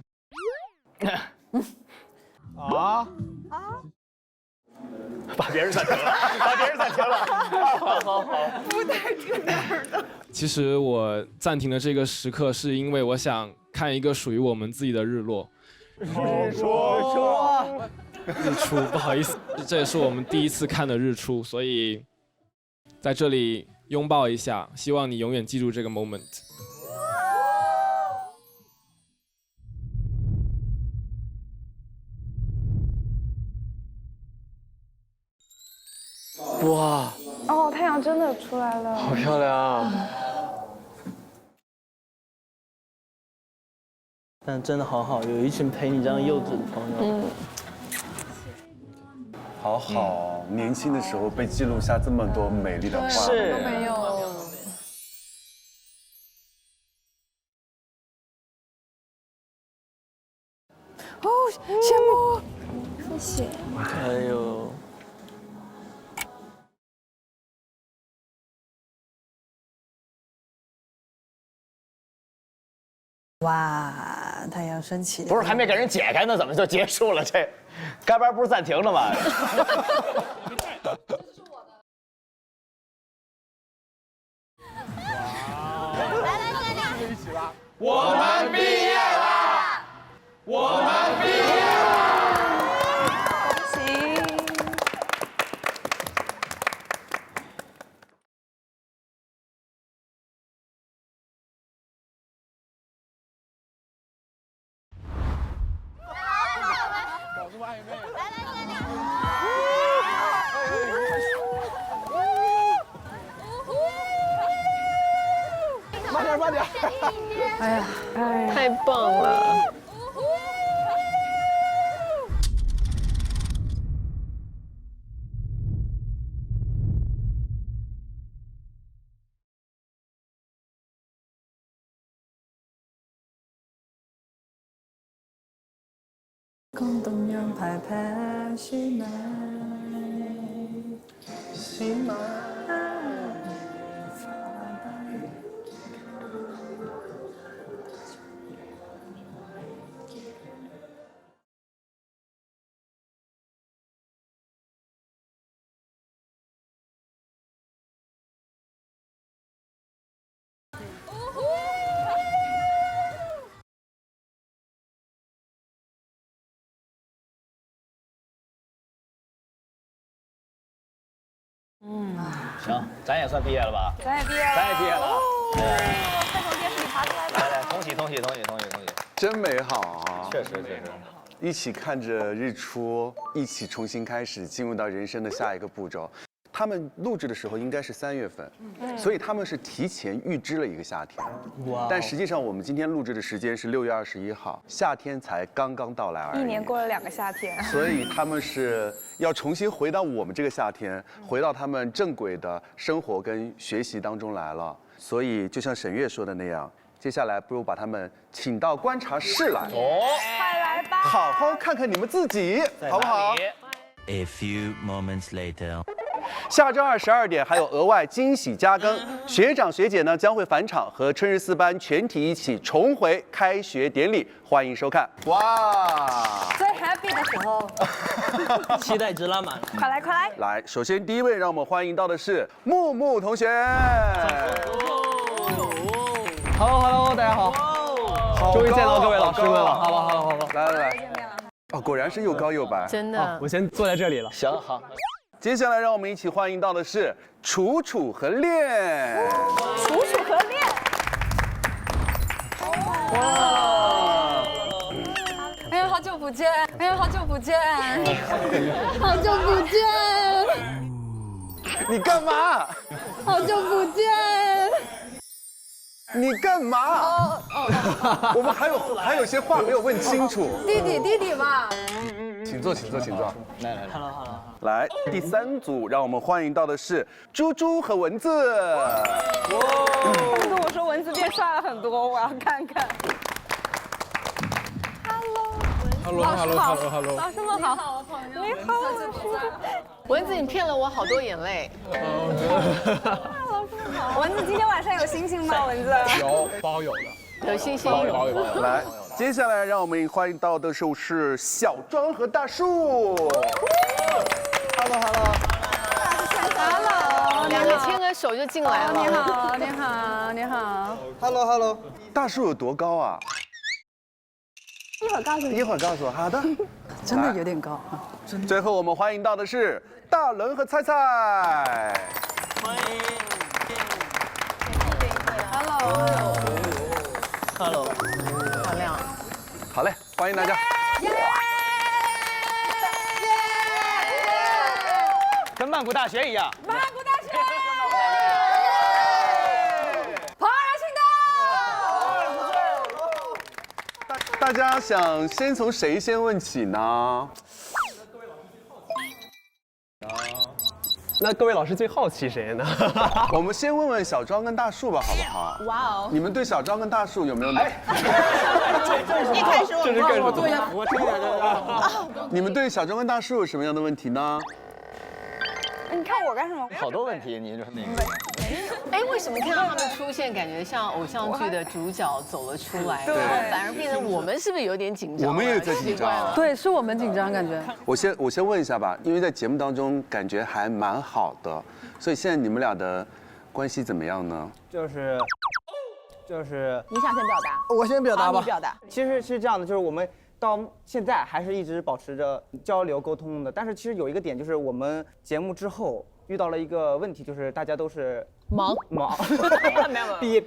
把别人暂停了，把别人暂停了。好，不带这样的。其实我暂停的这个时刻，是因为我想看一个属于我们自己的日落。日出，不好意思，这也是我们第一次看的日出，所以在这里拥抱一下，希望你永远记住这个 moment。哇！哦，太阳真的出来了，好漂亮啊！但真的好好，有一群陪你这样幼稚的朋友。好好，年轻的时候被记录下这么多美丽的画，是都没有。哦，羡慕，谢谢。哎呦。哇，太阳升起，不是还没给人解开呢，怎么就结束了？这该班不是暂停了吗？我们毕业啦！我们毕业啦！恭喜！慢点，慢点！哎呀，太棒了！共东洋拍拍西麦，西麦。行，咱也算毕业了吧？咱也毕业了，咱也毕业了。快从电视里爬出来吧！来来，恭喜恭喜恭喜恭喜恭喜！真美好啊！确实确实。一起看着日出，一起重新开始，进入到人生的下一个步骤。他们录制的时候应该是3月份，所以他们是提前预知了一个夏天。哇！但实际上我们今天录制的时间是6月21号，夏天才刚刚到来而已。一年过了2个夏天。所以他们是要重新回到我们这个夏天，回到他们正轨的生活跟学习当中来了。所以就像沈月说的那样，接下来不如把他们请到观察室来，快来吧，好好看看你们自己，好不好？ A few moments later. 下周2 12点还有额外惊喜加更，学长学姐呢将会返场，和春日4班全体一起重回开学典礼，欢迎收看。哇！最 happy 的时候，期待值拉满。快来快来！来，首先第一位，让我们欢迎到的是木木同学。Hello， 大家好。终于见到各位老师们了。好。来。哦，果然是又高又白。真的。我先坐在这里了。行好。接下来让我们一起欢迎到的是楚楚和恋。楚楚和恋。哇！哎呀，好久不见！哎呀，好久不见！好久不见！你干嘛？好久不见！你干嘛？我们还有些话没有问清楚。弟弟吧。请坐。来。来，第3组，让我们欢迎到的是猪猪和蚊子。他们跟我说蚊子变帅了很多，我要看看。Hello， 老师们好，你好，蚊子，你骗了我好多眼泪。老师们好。蚊子，今天晚上有星星吗？蚊子。有，包有的。有星星。包有。来，接下来让我们欢迎到的是小庄和大树。Hello， 两个牵个手就进来了。你好。Hello， 大树有多高啊？一会儿告诉我。好的。真的有点高。最后我们欢迎到的是大伦和菜菜。欢迎。Hello， 好亮。好嘞，欢迎大家。跟慢曼谷大学一样。曼谷大学，怦然心动。大家想先从谁先问起呢？那各位老师最好奇谁呢？我们先问问小庄跟大树吧，好不好？哇哦！你们对小庄跟大树有没有？一开始我做一下俯卧撑你们对小庄跟大树有什么样的问题呢？你看我干什么？好多问题，你说那个。哎，为什么看到他们出现，感觉像偶像剧的主角走了出来，对，反而变成我们是不是有点紧张？我们也在紧张。对，是我们紧张感觉。我先问一下吧，因为在节目当中感觉还蛮好的，所以现在你们俩的关系怎么样呢？就是，你想先表达？我先表达吧。你表达。其实是这样的，就是我们到现在还是一直保持着交流沟通的，但是其实有一个点就是我们节目之后遇到了一个问题，就是大家都是忙，毕业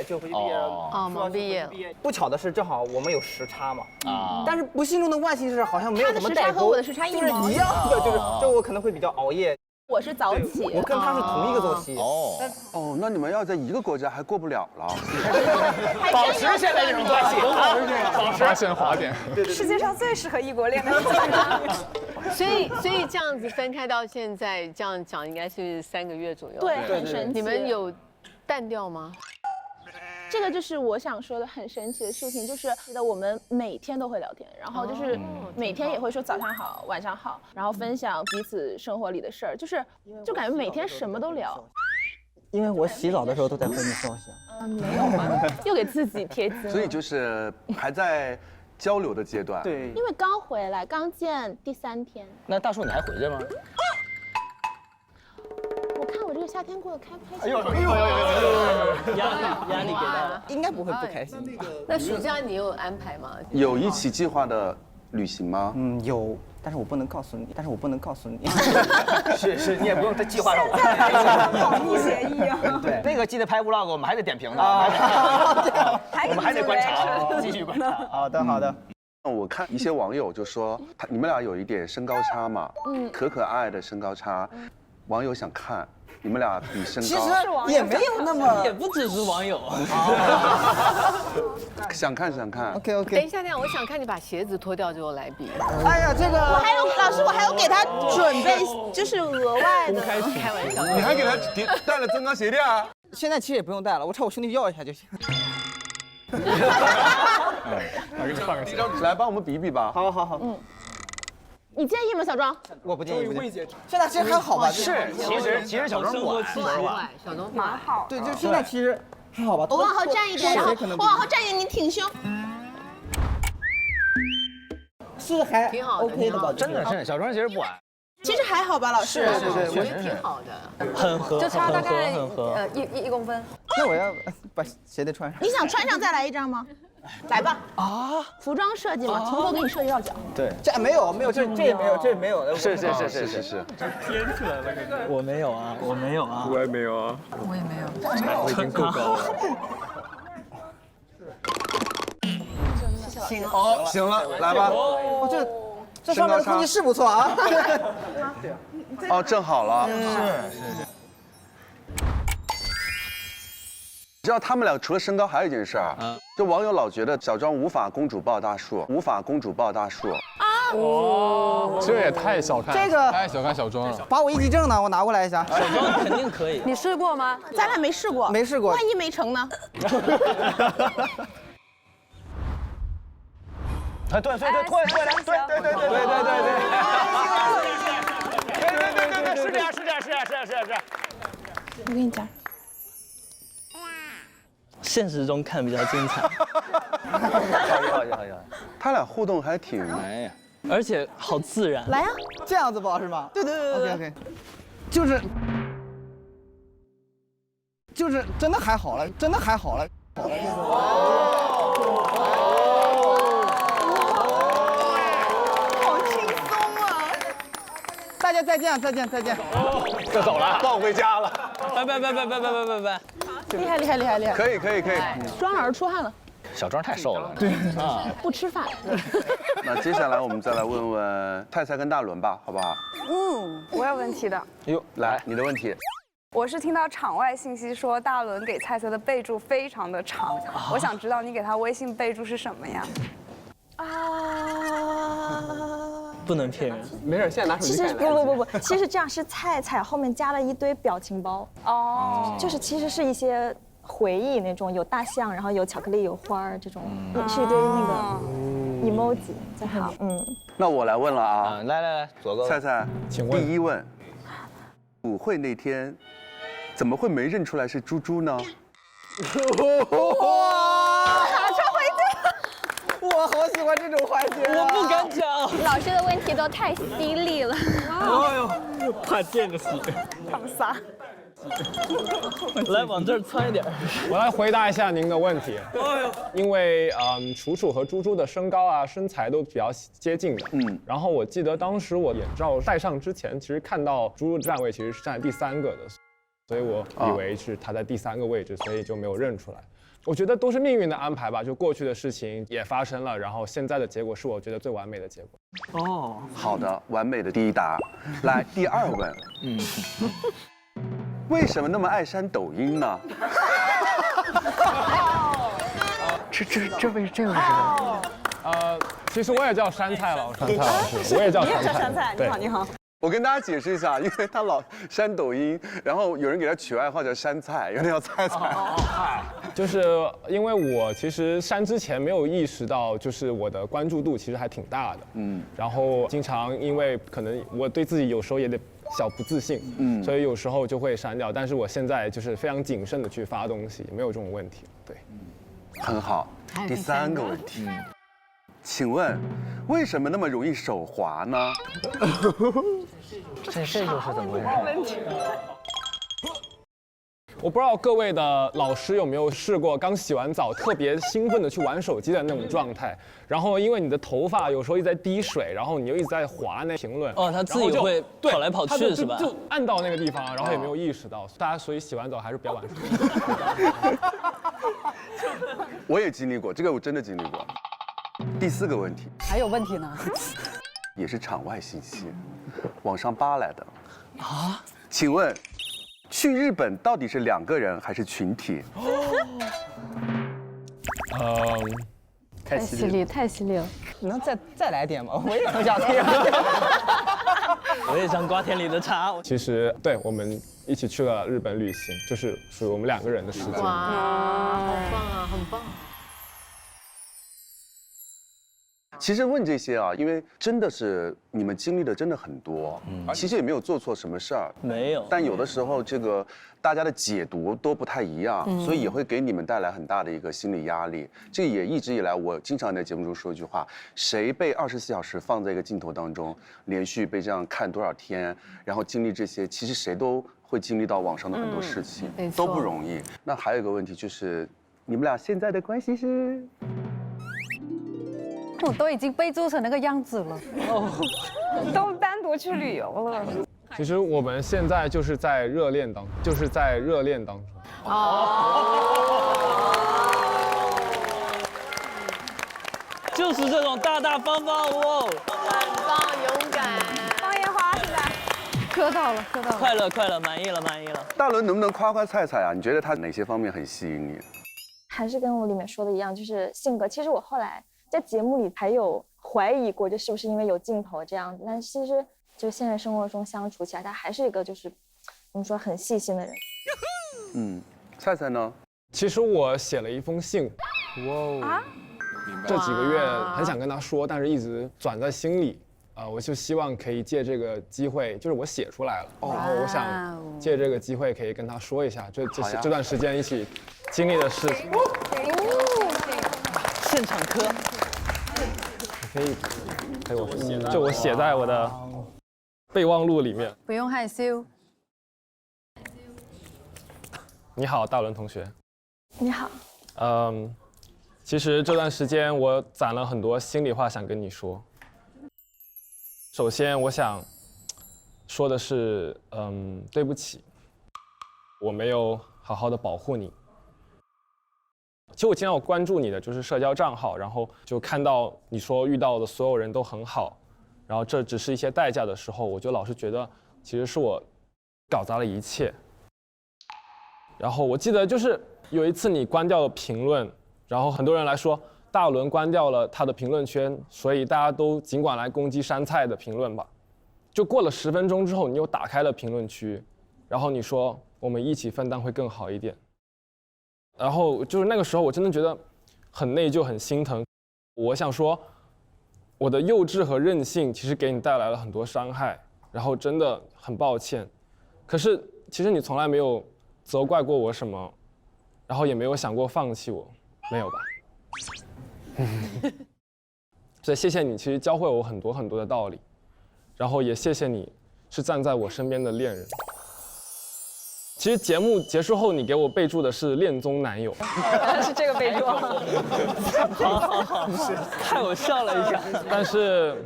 就回去毕业了。哦，忙毕业。不巧的是，正好我们有时差嘛。啊。但是不幸中的万幸是，好像没有什么代沟。他的时差和我的时差一模一样的，就我可能会比较熬夜。我是早起，我跟他是同一个周期。哦，那你们要在一个国家还过不了了。保持现在这种关系，发现滑点。世界上最适合异国恋的。所以这样子分开到现在，这样讲应该是3个月左右。对，很神奇。你们有淡掉吗？这个就是我想说的很神奇的事情，就是我们每天都会聊天，然后就是每天也会说早上好、晚上好，然后分享彼此生活里的事儿，就感觉每天什么都聊。因为我洗澡的时候都在回你消息。没有吗？又给自己贴金。所以就是还在交流的阶段。对。因为刚回来，刚见第3天。那大树你还回去吗？我看我这个夏天过得开不开心？压力给他，应该不会不开心。那暑假你有安排吗？有一起计划的旅行吗？有，但是我不能告诉你。是，你也不用再计划上我。保密协议啊。对，那个记得拍 vlog， 我们还得点评呢。我们还得观察，继续观察。好的。我看一些网友就说，你们俩有一点身高差嘛，可爱的身高差，网友想看。你们俩比身高，其实也没有那么，也不只是网友。想看。OK。等一下，我想看你把鞋子脱掉之后来比。哎呀，这个我还有老师，我还有给他准备，就是额外的。开玩笑。你还给他带了增高鞋垫啊？现在其实也不用带了，我朝我兄弟要一下就行。来帮我们比比吧。好。你介意吗，小庄？我不介意。现在其实还好吧？是，其实小庄不晚，小庄蛮好。对，就现在其实还好吧。我往后站一点，然后我往后站一点，你挺胸。是还挺好的 OK 的吧？真的是小庄其实不晚。其实还好吧，老师。是，我觉得挺好的。很合，就差大概1公分。那我要把鞋得穿上。你想穿上再来一张吗？来吧。啊，服装设计嘛，从头给你设计到脚。对，这没有，这也没有，这没有。是。这偏出来了，我没有啊。我也没有啊。我也没有。我已经够高了。行了，来吧。这上面的空气是不错啊。正好了。是。你知道他们俩除了身高还有一件事儿，就网友老觉得小庄无法公主抱大树。这也太小看太小看小庄了。把我1级证呢，我拿过来一下。小庄肯定可以。你试过吗？咱俩没试过。万一没成呢？对，是这样。我跟你讲。现实中看比较精彩。好。他俩互动还挺而且好自然。来呀，这样子抱是吗？对。OK。就是真的还好了。好轻松啊！大家再见。就走了，抱回家了。拜。厉害！可以。双耳出汗了。小庄太瘦了。对啊，不吃饭。那接下来我们再来问问菜菜跟大伦吧，好不好？我有问题的。哟，来你的问题。我是听到场外信息说大伦给菜菜的备注非常的长，我想知道你给他微信备注是什么呀？不能骗人。没事，现在拿手其实机看。不，其实这样是菜菜后面加了一堆表情包。哦，就是其实是一些回忆那种，有大象，然后有巧克力，有花儿这种，是一堆那个 emoji 在后面。那我来问了啊，来，左哥，菜菜，请问第一问，舞会那天怎么会没认出来是猪猪呢？哇，马上回答。我好喜欢这种环节、我不敢讲。老师的问题都太犀利了。哎呦，怕溅着洗。他们仨。来，往这儿窜一点。我来回答一下您的问题。因为楚楚和猪猪的身高啊、身材都比较接近的。然后我记得当时我眼罩戴上之前，其实看到猪猪的站位其实是站在第3个的，所以我以为是他在第3个位置，所以就没有认出来。我觉得都是命运的安排吧，就过去的事情也发生了，然后现在的结果是我觉得最完美的结果。哦，好的，完美的第一答。来，第2问，为什么那么爱删抖音呢？这位知道。其实我也叫山菜老师，我也叫山菜。你好，你好。我跟大家解释一下，因为他老删抖音，然后有人给他取外号叫山菜，有点叫菜菜。就是因为我其实删之前没有意识到，就是我的关注度其实还挺大的，然后经常因为可能我对自己有时候也得小不自信，所以有时候就会删掉。但是我现在就是非常谨慎的去发东西，没有这种问题。对，很好。第3个问题，请问为什么那么容易手滑呢？这就是怎么回事？我不知道各位的老师有没有试过刚洗完澡特别兴奋的去玩手机的那种状态，然后因为你的头发有时候一直在滴水，然后你又一直在划那评论，他自己会跑来跑去是吧？就按到那个地方，然后也没有意识到，大家所以洗完澡还是不要玩手机。我也经历过，这个我真的经历过。第4个问题，还有问题呢？也是场外信息，网上扒来的。请问，去日本到底是2个人还是群体？太犀利，太犀利了！你能再来点吗？我也很想听。我也想瓜田里的茶。其实对，我们一起去了日本旅行，就是属于我们2个人的时间。哇，好棒啊，很棒。其实问这些啊，因为真的是你们经历的真的很多，其实也没有做错什么事儿，没有。但有的时候这个大家的解读都不太一样，所以也会给你们带来很大的一个心理压力。这也一直以来，我经常在节目中说一句话：谁被24小时放在一个镜头当中，连续被这样看多少天，然后经历这些，其实谁都会经历到网上的很多事情，都不容易。那还有一个问题就是，你们俩现在的关系是？我都已经被做成那个样子了，都单独去旅游了。其实我们现在就是在热恋当中，就是这种大大方方哦，很棒，勇敢。放烟花是吧？磕到了。快乐，满意了。大伦能不能夸夸菜菜啊？你觉得他哪些方面很吸引你？还是跟我里面说的一样，就是性格。其实我后来在节目里还有怀疑过，这是不是因为有镜头这样子？但其实就是现实生活中相处起来，他还是一个就是怎么说很细心的人。菜菜呢？其实我写了一封信，这几个月很想跟他说，但是一直转在心里。我就希望可以借这个机会，就是我写出来了，然后我想借这个机会可以跟他说一下，这段时间一起经历的事情。现场磕，可以，我写在我的备忘录里面。不用害羞。你好，大伦同学。你好。其实这段时间我攒了很多心里话想跟你说。首先，我想说的是，对不起，我没有好好的保护你。其实我经常有关注你的就是社交账号，然后就看到你说遇到的所有人都很好，然后这只是一些代价的时候，我就老是觉得其实是我搞砸了一切。然后我记得就是有一次你关掉了评论，然后很多人来说大伦关掉了他的评论圈，所以大家都尽管来攻击杉菜的评论吧。就过了10分钟之后，你又打开了评论区，然后你说我们一起分担会更好一点。然后就是那个时候，我真的觉得很内疚、很心疼。我想说，我的幼稚和任性其实给你带来了很多伤害，然后真的很抱歉。可是其实你从来没有责怪过我什么，然后也没有想过放弃我，没有吧？所以谢谢你，其实教会我很多很多的道理，然后也谢谢你是站在我身边的恋人。其实节目结束后，你给我备注的是恋综男友，是这个备注。好，太我笑了一下。但是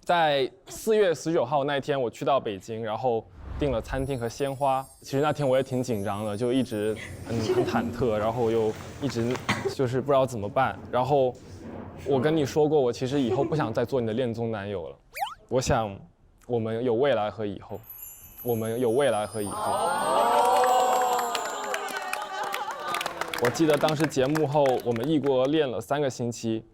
在4月19号那天，我去到北京，然后订了餐厅和鲜花。其实那天我也挺紧张的，就一直很忐忑，然后又一直就是不知道怎么办。然后我跟你说过，我其实以后不想再做你的恋综男友了。我想我们有未来和以后，我们有未来和以后。我记得当时节目后，我们异国恋了3个星期，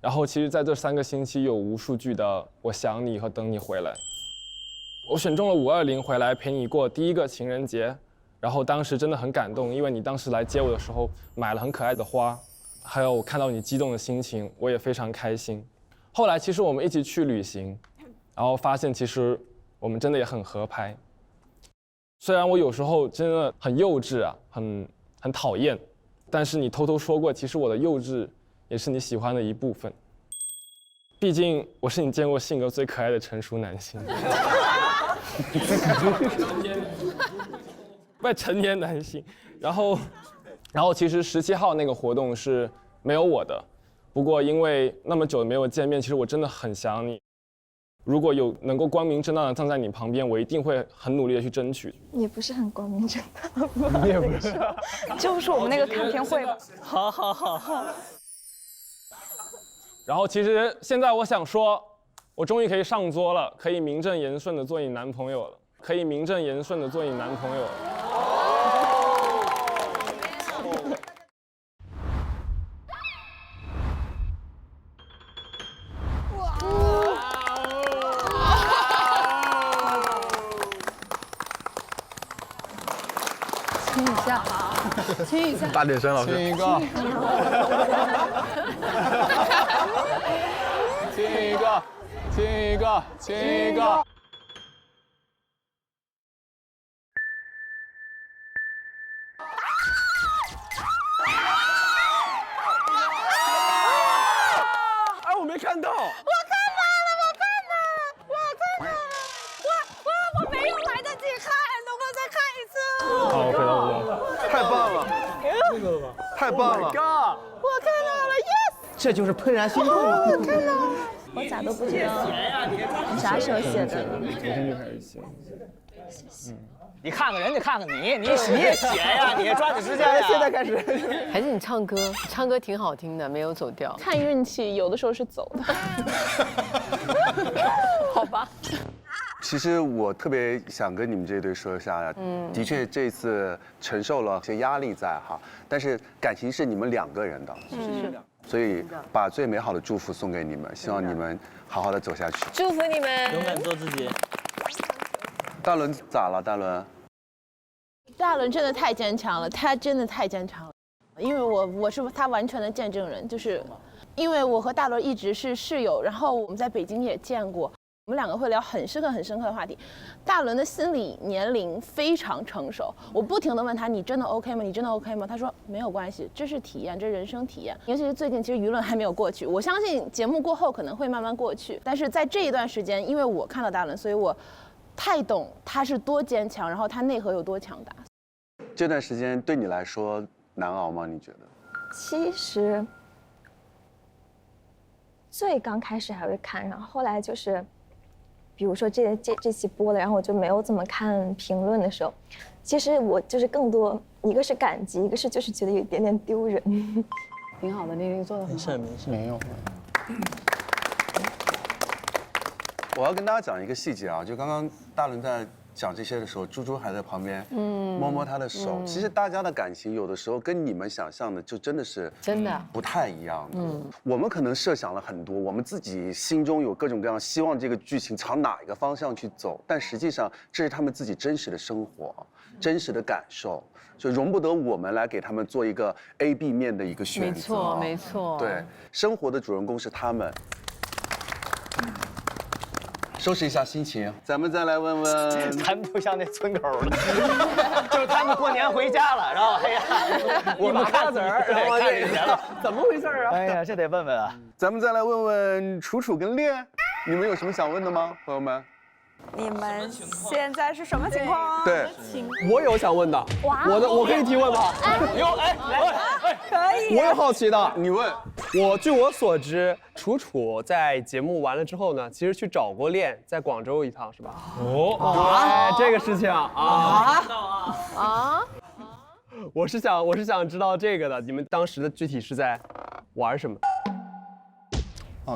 然后其实在这3个星期有无数句的我想你和等你回来。我选中了520回来陪你过第一个情人节，然后当时真的很感动，因为你当时来接我的时候买了很可爱的花，还有我看到你激动的心情，我也非常开心。后来其实我们一起去旅行，然后发现其实我们真的也很合拍。虽然我有时候真的很幼稚啊，很讨厌，但是你偷偷说过，其实我的幼稚也是你喜欢的一部分。毕竟我是你见过性格最可爱的成熟男性。不，成年男性。然后其实17号那个活动是没有我的，不过因为那么久没有见面，其实我真的很想你。如果有能够光明正大的站在你旁边，我一定会很努力的去争取。也不是很光明正大。你也不是，就是我们那个看片会吧。好。然后其实现在我想说，我终于可以上桌了，可以名正言顺的做你男朋友了，可以名正言顺的做你男朋友了。亲一下，亲一下，大点声，老师。亲一个，亲一个，亲一个，亲一个。哎，我没看到。我看到了，我没有来得及看，能不能再看一次？好，我回到我。太棒了，那个了吧？太棒了！ Oh my god！ 我看到了 ，yes！ 这就是怦然心动。我看到了。我咋都不知道你啥时候写的？昨天就开始写。你看看人家，看看你，你也写呀，你抓紧时间呀。现在开始。还是你唱歌挺好听的，没有走调。看运气，有的时候是走的。好吧。其实我特别想跟你们这对说一下，的确这次承受了些压力在哈，但是感情是你们2个人的，所以把最美好的祝福送给你们，希望你们好好的走下去。祝福你们，勇敢做自己。大伦咋了？大伦？大伦真的太坚强了，他真的太坚强了，因为我是他完全的见证人，就是因为我和大伦一直是室友，然后我们在北京也见过。我们2个会聊很深刻的话题。大伦的心理年龄非常成熟，我不停地问他：“你真的 OK 吗？你真的 OK 吗？”他说：“没有关系，这是体验，这是人生体验。尤其是最近，其实舆论还没有过去，我相信节目过后可能会慢慢过去。但是在这一段时间，因为我看到大伦，所以我太懂他是多坚强，然后他内核有多强大。这段时间对你来说难熬吗？你觉得？其实最刚开始还会看，然后后来就是比如说这期播了，然后我就没有怎么看评论的时候，其实我就是更多一个是感激，一个是就是觉得有一点点丢人。挺好的，丽丽做的很好。没事，没有。我要跟大家讲一个细节啊，就刚刚大伦在讲这些的时候，猪猪还在旁边摸摸他的手。其实大家的感情有的时候跟你们想象的就真的是不太一样的。我们可能设想了很多，我们自己心中有各种各样希望这个剧情朝哪一个方向去走，但实际上这是他们自己真实的生活、真实的感受，就容不得我们来给他们做一个 A、B 面的一个选择。没错，没错。对，生活的主人公是他们。收拾一下心情，咱们再来问问，咱们就像那村口的，就是他们过年回家了，然后哎呀，我们看子儿，然后看着钱了，怎么回事啊？哎呀，这得问问啊。咱们再来问问楚楚跟烈，你们有什么想问的吗，朋友们？你们现在是什么情况？对，我有想问的，我可以提问吗？可以。我有好奇的，你问。据我所知，楚楚在节目完了之后呢，其实去找过练，在广州一趟是吧？哦，这个事情啊，我是想知道这个的，你们当时的具体是在玩什么？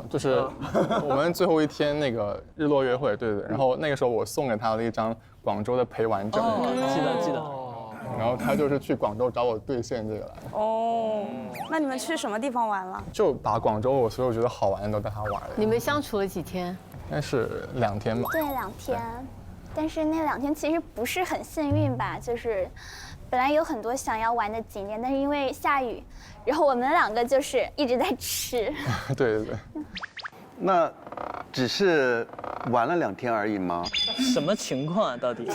就是我们最后一天那个日落约会，对，然后那个时候我送给他了一张广州的陪玩证，记得。然后他就是去广州找我兑现这个来。哦，那你们去什么地方玩了？就把广州我所有觉得好玩的都带他玩了。你们相处了几天？应该是2天吧。对，2天。但是那2天其实不是很幸运吧，就是本来有很多想要玩的景点，但是因为下雨，然后我们2个就是一直在吃。对。那只是玩了2天而已吗？什么情况啊？到底？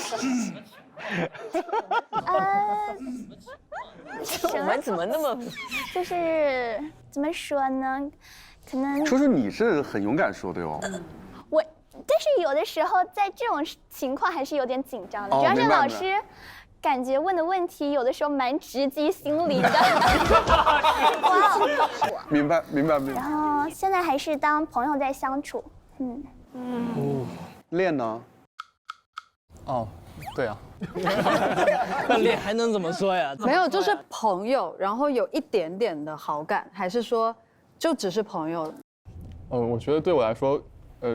我们怎么那么……就是怎么说呢？可能楚楚你是很勇敢说的哟。但是有的时候在这种情况还是有点紧张的，主要是老师感觉问的问题有的时候蛮直击心灵的。哇，明白。然后现在还是当朋友在相处，练呢？哦，对啊。那脸还能怎么说呀？没有，就是朋友，然后有一点点的好感，还是说就只是朋友？我觉得对我来说，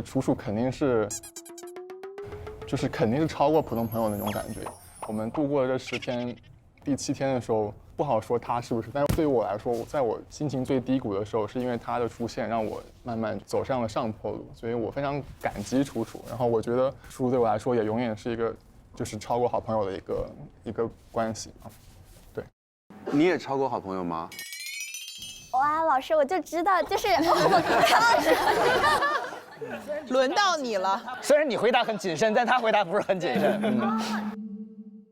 楚楚肯定是超过普通朋友那种感觉。我们度过了这10天，第7天的时候，不好说他是不是，但是对于我来说，在我心情最低谷的时候，是因为他的出现让我慢慢走上了上坡路，所以我非常感激楚楚。然后我觉得楚楚对我来说也永远是一个就是超过好朋友的一个关系啊。对，你也超过好朋友吗？哇，老师我就知道，就是轮到你了。虽然你回答很谨慎，但他回答不是很谨慎。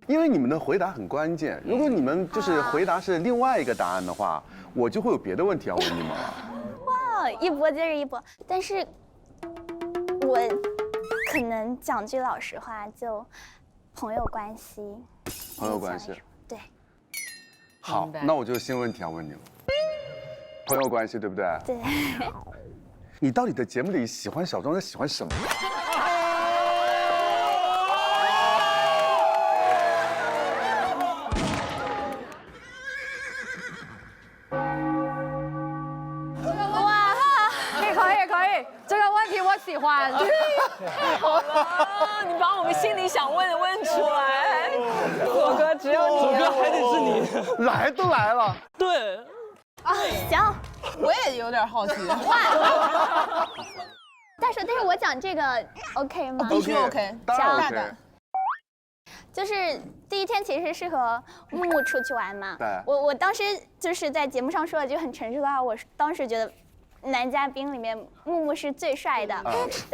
因为你们的回答很关键，如果你们就是回答是另外一个答案的话，我就会有别的问题要问你们了。哇，一波接着一波，但是我可能讲句老实话，就朋友关系。朋友关系。对。好，那我就新问题要问你了。朋友关系对不对？对。你到底在节目里喜欢小庄在喜欢什么？哇，可以，这个问题我喜欢。太好了，你把我们心里想问的问出来。左哥只有你，左哥还得是你，来都来了。对。啊，行，我也有点好奇。但是我讲这个 OK 吗？必须 OK， 当然 OK。就是第一天其实是和木木出去玩嘛。对。我当时就是在节目上说了句很诚实的话，我当时觉得男嘉宾里面木木是最帅的，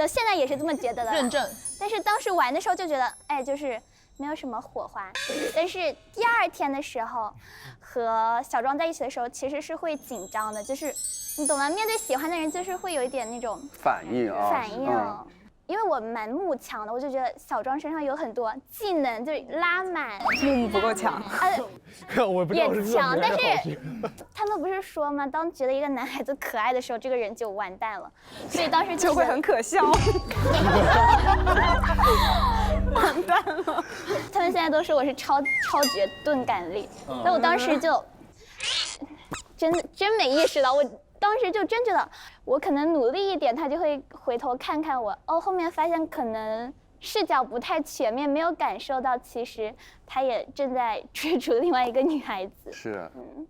现在也是这么觉得的。认证。但是当时玩的时候就觉得，哎，就是没有什么火花。但是第2天的时候，和小庄在一起的时候，其实是会紧张的，就是你懂得，面对喜欢的人，就是会有一点那种反应啊。反应。因为我蛮慕强的，我就觉得小庄身上有很多技能，就是拉满。木不够强。我不知道是也强，但是他们不是说吗？当觉得一个男孩子可爱的时候，这个人就完蛋了。所以当时就会很可笑。完蛋了。他们现在都说我是超绝钝感力，但我当时就真没意识到，我当时就真觉得我可能努力一点，他就会回头看看我。哦，后面发现可能视角不太全面，没有感受到其实他也正在追逐另外一个女孩子。是，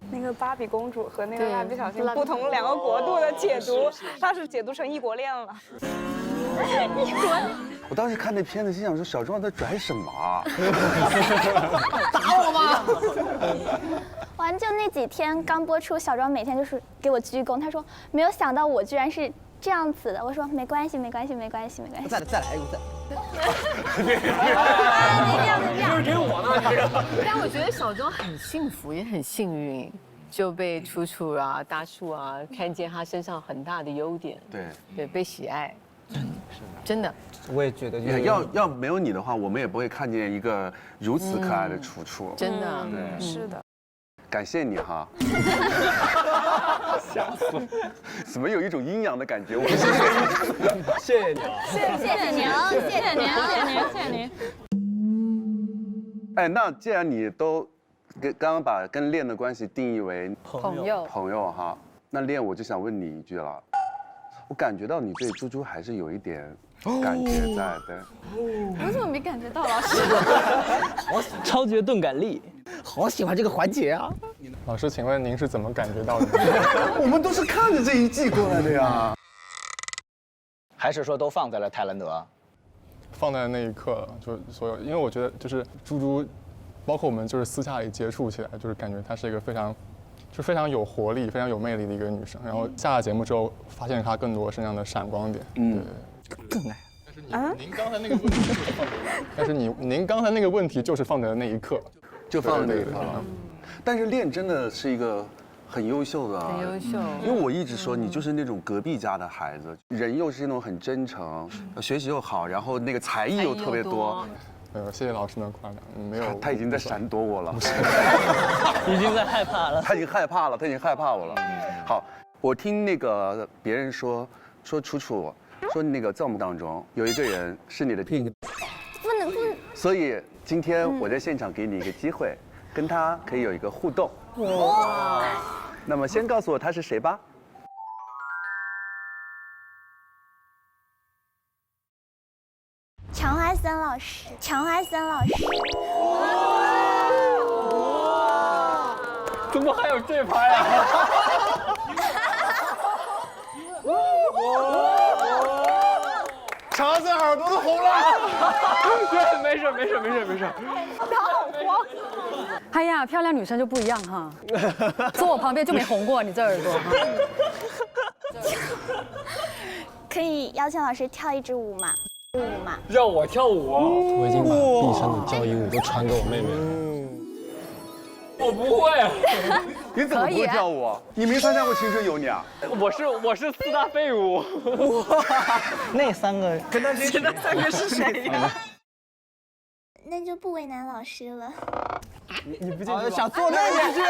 那个芭比公主和那个蜡笔小新不同两个国度的解读，他是解读成异国恋了。异国恋。我当时看那片子，心想说小庄在拽什么啊？打我吧！完就那几天刚播出，小庄每天就是给我鞠躬，他说没有想到我居然是这样子的。我说没关系，没关系，没关系，没关系。再来一个再。就是给我呢。但我觉得小庄很幸福，也很幸运，就被楚楚啊、大树啊看见他身上很大的优点。对，被喜爱。真的。我也觉得，要没有你的话，我们也不会看见一个如此可爱的楚楚。真的，是的。感谢你哈。吓死了！怎么有一种阴阳的感觉？我们谢谢你啊！谢谢您，谢谢您，谢谢您。哎，那既然你都刚刚把跟恋的关系定义为朋友哈，那恋我就想问你一句了，我感觉到你对猪猪还是有一点感觉在的。我怎么没感觉到老师？超绝钝感力，好喜欢这个环节啊！老师，请问您是怎么感觉到的？我们都是看着这一季过来的呀。还是说都放在了泰兰德？放在那一刻了，就所有，因为我觉得就是猪猪，包括我们就是私下里接触起来，就是感觉她是一个非常有活力、非常有魅力的一个女生。然后下了节目之后，发现她更多身上的闪光点。更爱。您刚才那个问题就是放在，但是您刚才那个问题就是放在了那一刻，就放在那一刻了。但是恋真的是一个很优秀的，很优秀。因为我一直说你就是那种隔壁家的孩子，人又是那种很真诚，学习又好，然后那个才艺又特别多。谢谢老师的夸奖。没有，他已经在闪躲我了，已经在害怕了。他已经害怕我了。好，我听那个别人说楚楚说那个在我们当中有一个人是你的不能。所以今天我在现场给你一个机会，跟他可以有一个互动。哇！那么先告诉我他是谁吧。常华森老师。怎么还有这拍啊？肠子耳朵都红了。对，没事。他好慌。哎呀，漂亮女生就不一样哈，坐我旁边就没红过，你这耳朵哈。可以邀请老师跳一支舞吗？让我跳舞？我已经把毕生的交谊舞都传给我妹妹了。我不会。你怎么不会跳舞？你没参加过《青春有你》啊？我是四大废物。那三个跟他其他三个是谁呀？那就不为难老师了。你不进去想坐那边去，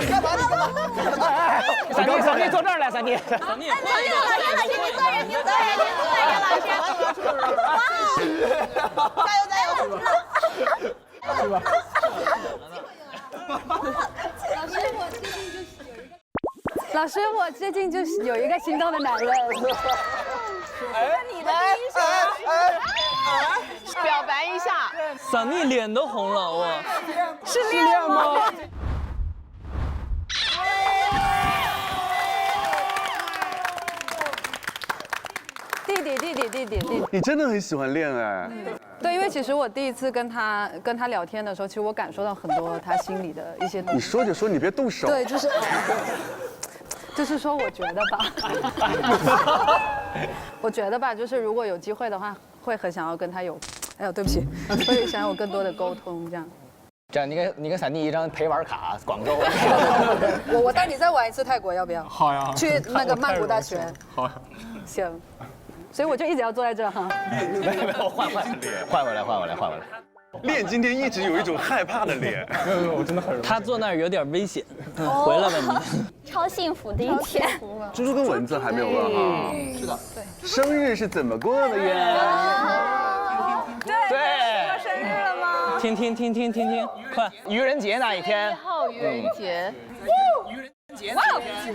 干嘛？闪电坐这儿来，闪电。老师，你坐人，老师。加油！是吧？老师，我最近就是有一个心动的男人。你的第一表白一下。闪电脸都红了，我。是恋吗？弟弟。你真的很喜欢恋哎。对，因为其实我第一次跟他聊天的时候，其实我感受到很多他心里的一些东西。你说就说，你别动手。对，就是说，我觉得吧，就是如果有机会的话，会很想要跟他有，哎呦，对不起，会想要有更多的沟通，这样。这样，你跟闪电一张陪玩卡，广州。我带你再玩一次泰国，要不要？好呀。去那个曼谷大学。好呀。行。所以我就一直要坐在这哈。没有，换回来。练今天一直有一种害怕的脸。我真的很。他坐那儿有点危险，回来吧你。超幸福的一天。猪猪跟蚊子还没有问哈。是的，对。生日是怎么过的呀？对。过生日了吗？听，快！愚人节那一天。1号愚人节。愚人节那一天。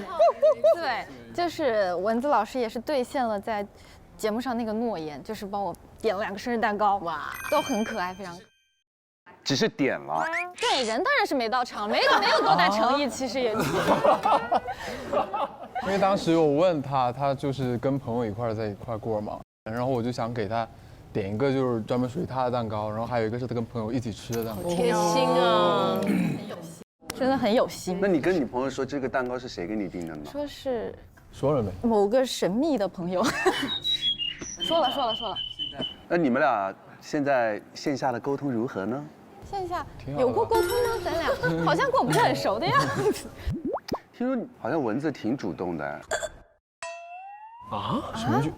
对，就是蚊子老师也是兑现了在节目上那个诺言，就是帮我点了2个生日蛋糕，哇，都很可爱，非常可爱。只是点了。对，人当然是没到场，没有多大诚意，其实也。因为当时我问他，他就是跟朋友在一块过嘛，然后我就想给他点一个就是专门属于他的蛋糕，然后还有一个是他跟朋友一起吃的蛋糕。贴心啊，真的很有心。那你跟你朋友说这个蛋糕是谁给你订的呢？说是说了没？某个神秘的朋友。说了。那你们俩现在线下的沟通如何呢？线下有过沟通吗？咱俩好像跟我不是很熟的样子。听说好像蚊子挺主动的。啊？什么剧？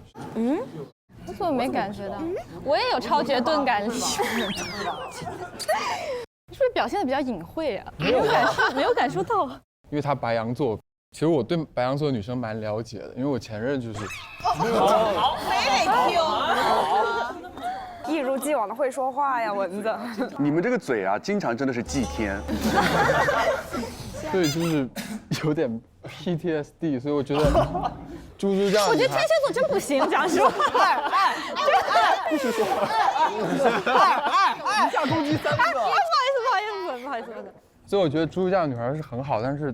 我怎么没感觉到？我也有超绝钝感力。是不是表现的比较隐晦啊？没有感受到。因为他白羊座，其实我对白羊座的女生蛮了解的，因为我前任就是。好，没听。一如既往的会说话呀，蚊子。你们这个嘴啊，经常真的是祭天。对，就是有点 PTSD， 所以我觉得猪猪这样。我觉得天蝎座真不行，讲实话。不许说。一下攻击3个。不好意思。所以我觉得猪猪这样的女孩是很好，但是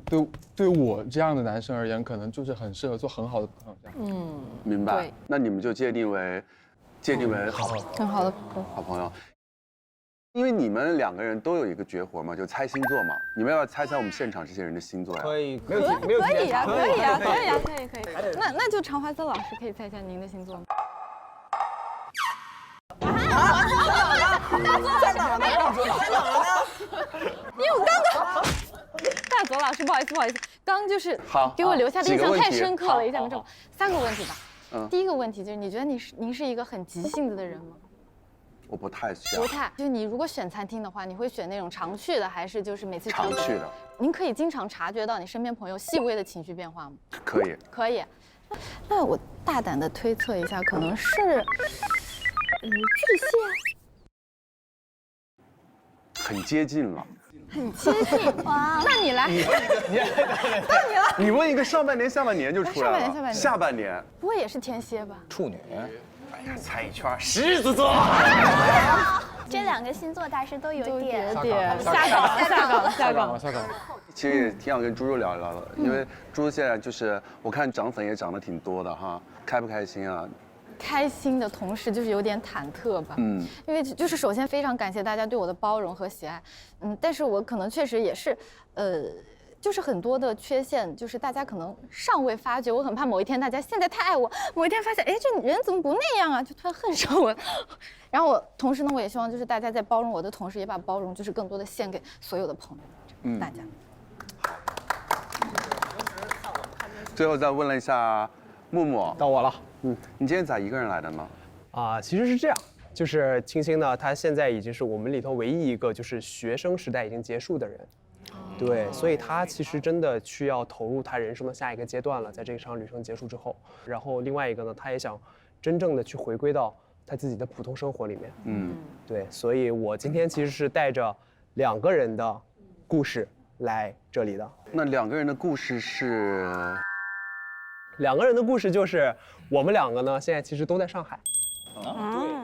对我这样的男生而言，可能就是很适合做很好的朋友。明白。那你们就界定为很好的好朋友。因为你们2个人都有一个绝活嘛，就猜星座嘛。你们要不要猜猜我们现场这些人的星座呀？可以，可以啊。那就常怀森老师可以猜一下您的星座吗？在哪呢？因为我刚大左老师，不好意思，刚就是给我留下的印象太深刻了，一下没中。3个问题吧。第一个问题就是，你觉得您是一个很急性子的人吗？我不太像。不太，就是你如果选餐厅的话，你会选那种常去的，还是就是每次常去的？您可以经常察觉到你身边朋友细微的情绪变化吗？可以。可以。那我大胆的推测一下，可能是巨蟹。很接近了。很接近哇！那你来，你问一个上半年、下半年就出来了。下半年不会也是天蝎吧？处女。哎呀，猜一圈，狮子座。这2个星座大师都有点下岗。其实也挺想跟猪猪聊一聊的，因为猪猪现在就是我看涨粉也涨得挺多的哈，开不开心啊？开心的同时就是有点忐忑吧，因为就是首先非常感谢大家对我的包容和喜爱，但是我可能确实也是，就是很多的缺陷，就是大家可能尚未发觉，我很怕某一天大家现在太爱我，某一天发现，哎，这人怎么不那样啊，就突然恨上我，然后同时呢，我也希望就是大家在包容我的同时，也把包容就是更多的献给所有的朋友，大家。最后再问了一下木木，到我了。你今天咋一个人来的呢？其实是这样，就是青青呢，她现在已经是我们里头唯一一个就是学生时代已经结束的人，对，所以她其实真的需要投入她人生的下一个阶段了，在这场旅程结束之后。然后另外一个呢，她也想真正的去回归到她自己的普通生活里面，对，所以我今天其实是带着2个人的故事来这里的。那2个人的故事是？2个人的故事就是我们2个呢，现在其实都在上海。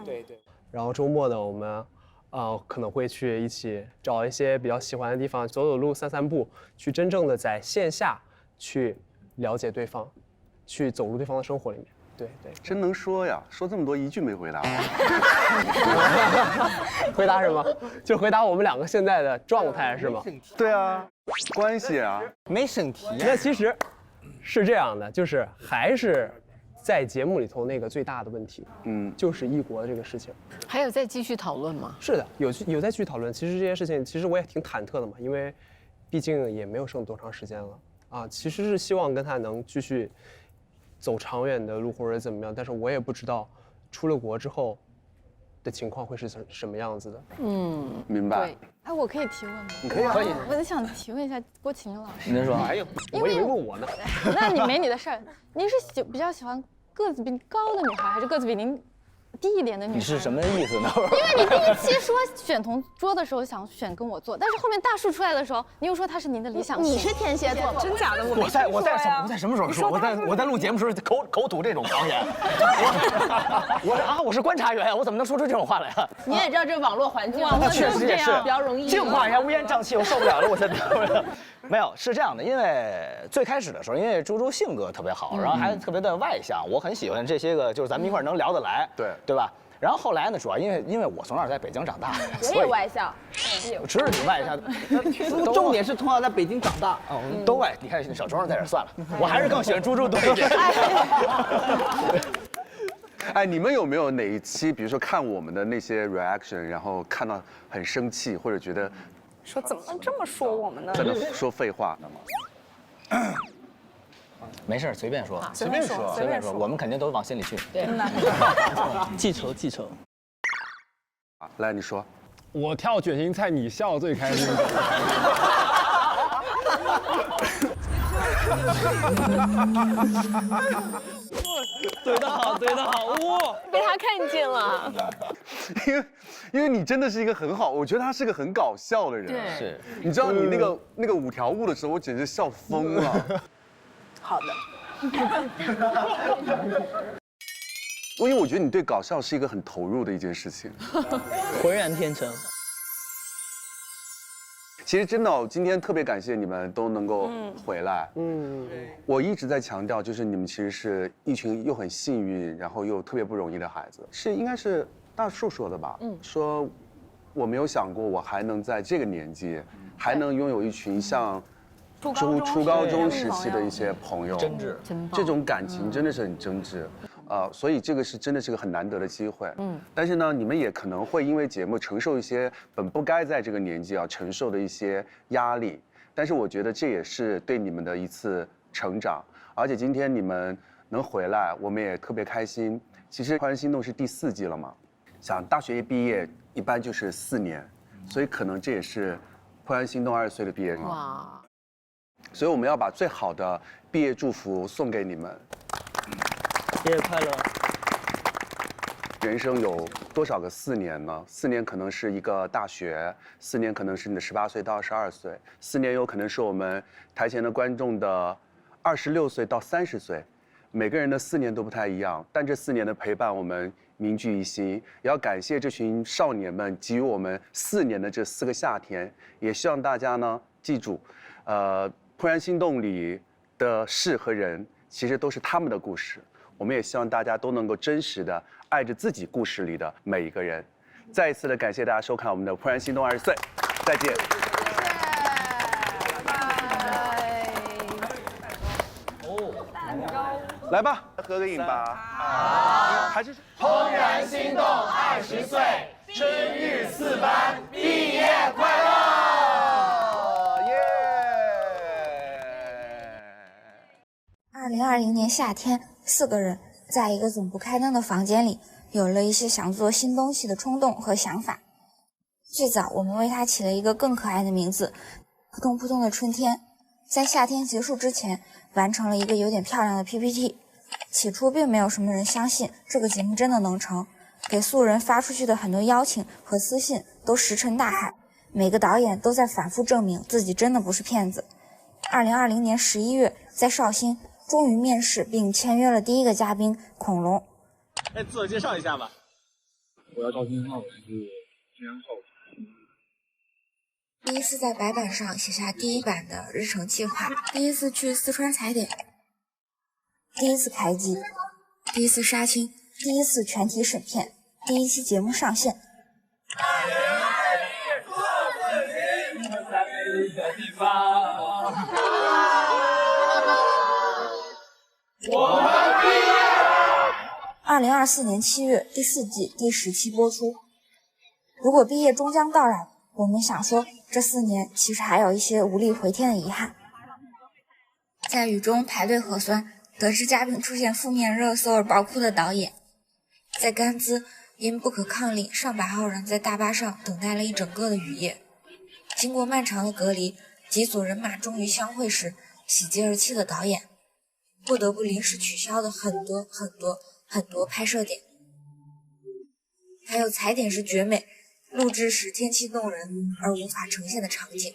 对。然后周末呢，我们可能会去一起找一些比较喜欢的地方，走走路、散散步，去真正的在线下去了解对方，去走入对方的生活里面。对。真能说呀，说这么多一句没回答。回答什么？就回答我们2个现在的状态是吗？对啊，关系啊，没审题。那其实是这样的，就是还是在节目里头那个最大的问题，就是异国的这个事情。还有再继续讨论吗？是的，有再继续讨论。其实这件事情，其实我也挺忐忑的嘛，因为毕竟也没有剩多长时间了啊。其实是希望跟他能继续走长远的路或者怎么样，但是我也不知道出了国之后的情况会是什么样子的。明白。对，哎，我可以提问吗？你可以啊，可以。我想提问一下郭麒麟老师。您说。哎呦，我以为问我呢。那你没你的事儿。您是比较喜欢个子比你高的女孩，还是个子比您低一点的女孩？你是什么意思呢？因为你第一期说选同桌的时候想选跟我做，但是后面大树出来的时候，你又说他是您的理想型。你是天蝎座，真假的？我在什么时候说？我在录节目时候口吐这种狂言。我是观察员呀，我怎么能说出这种话来啊？你也知道这网络环境，确实也是比较容易净化一下乌烟瘴气，我受不了了，我现在。没有，是这样的，因为最开始的时候，因为猪猪性格特别好，然后还特别的外向，我很喜欢这些个，就是咱们一块能聊得来，对吧？然后后来呢，主要因为我从小在北京长大，我也外向，我是挺外向的。重点是从小在北京长大，都外。你看小周在这算了，我还是更喜欢猪猪多一点。哎，你们有没有哪一期，比如说看我们的那些 reaction， 然后看到很生气，或者觉得说怎么能这么说我们呢？在那说废话呢吗？没事，随便说，随便说，我们肯定都往心里去。对，记仇。来，你说。我跳卷心菜，你笑最开心。对得好，哇！被他看见了。因为你真的是一个很好，我觉得他是个很搞笑的人。对，是。你知道你那个5条悟的时候，我简直笑疯了。好的。因为我觉得你对搞笑是一个很投入的一件事情，浑然天成。其实真的，今天特别感谢你们都能够回来。我一直在强调，就是你们其实是一群又很幸运，然后又特别不容易的孩子。应该是大树说的吧？说我没有想过我还能在这个年纪，还能拥有一群像初高中时期的一些朋友，真挚，这种感情真的是很真挚。所以这个是真的是个很难得的机会。但是呢，你们也可能会因为节目承受一些本不该在这个年纪承受的一些压力。但是我觉得这也是对你们的一次成长。而且今天你们能回来，我们也特别开心。其实《怦然心动》是第4季了嘛，想大学一毕业一般就是4年，所以可能这也是《怦然心动》20岁的毕业日。哇！所以我们要把最好的毕业祝福送给你们。毕业快乐！人生有多少个4年呢？4年可能是一个大学，4年可能是你的18岁到22岁，4年有可能是我们台前的观众的26岁到30岁。每个人的4年都不太一样，但这4年的陪伴，我们凝聚一心。也要感谢这群少年们给予我们4年的这4个夏天。也希望大家呢记住，怦然心动里的事和人，其实都是他们的故事。我们也希望大家都能够真实的爱着自己故事里的每一个人。再一次的感谢大家收看我们的《怦然心动20岁》，再见。来吧，合个影吧。好，还是怦然心动20岁，春日4班毕业快乐！耶！2020年夏天，4个人在一个总不开灯的房间里，有了一些想做新东西的冲动和想法。最早，我们为它起了一个更可爱的名字——扑通扑通的春天。在夏天结束之前，完成了一个有点漂亮的 PPT。起初并没有什么人相信这个节目真的能成，给素人发出去的很多邀请和私信都石沉大海，每个导演都在反复证明自己真的不是骗子。2020年11月，在绍兴终于面试并签约了第一个嘉宾恐龙。自我介绍一下吧。我叫赵金浩，是10后。第一次在白板上写下第一版的日程计划，第一次去四川踩点，第一次开机，第一次杀青，第一次全体审片，第一期节目上线。我们毕业了。2024年7月第4季第10期播出。如果毕业终将到来，我们想说，这4年其实还有一些无力回天的遗憾。在雨中排队核酸，得知嘉宾出现负面热搜而爆哭的导演，在甘孜因不可抗力，上百号人在大巴上等待了一整个的雨夜。经过漫长的隔离，几组人马终于相会时，喜极而泣的导演不得不临时取消的很多拍摄点，还有踩点时绝美，录制时天气动人而无法呈现的场景。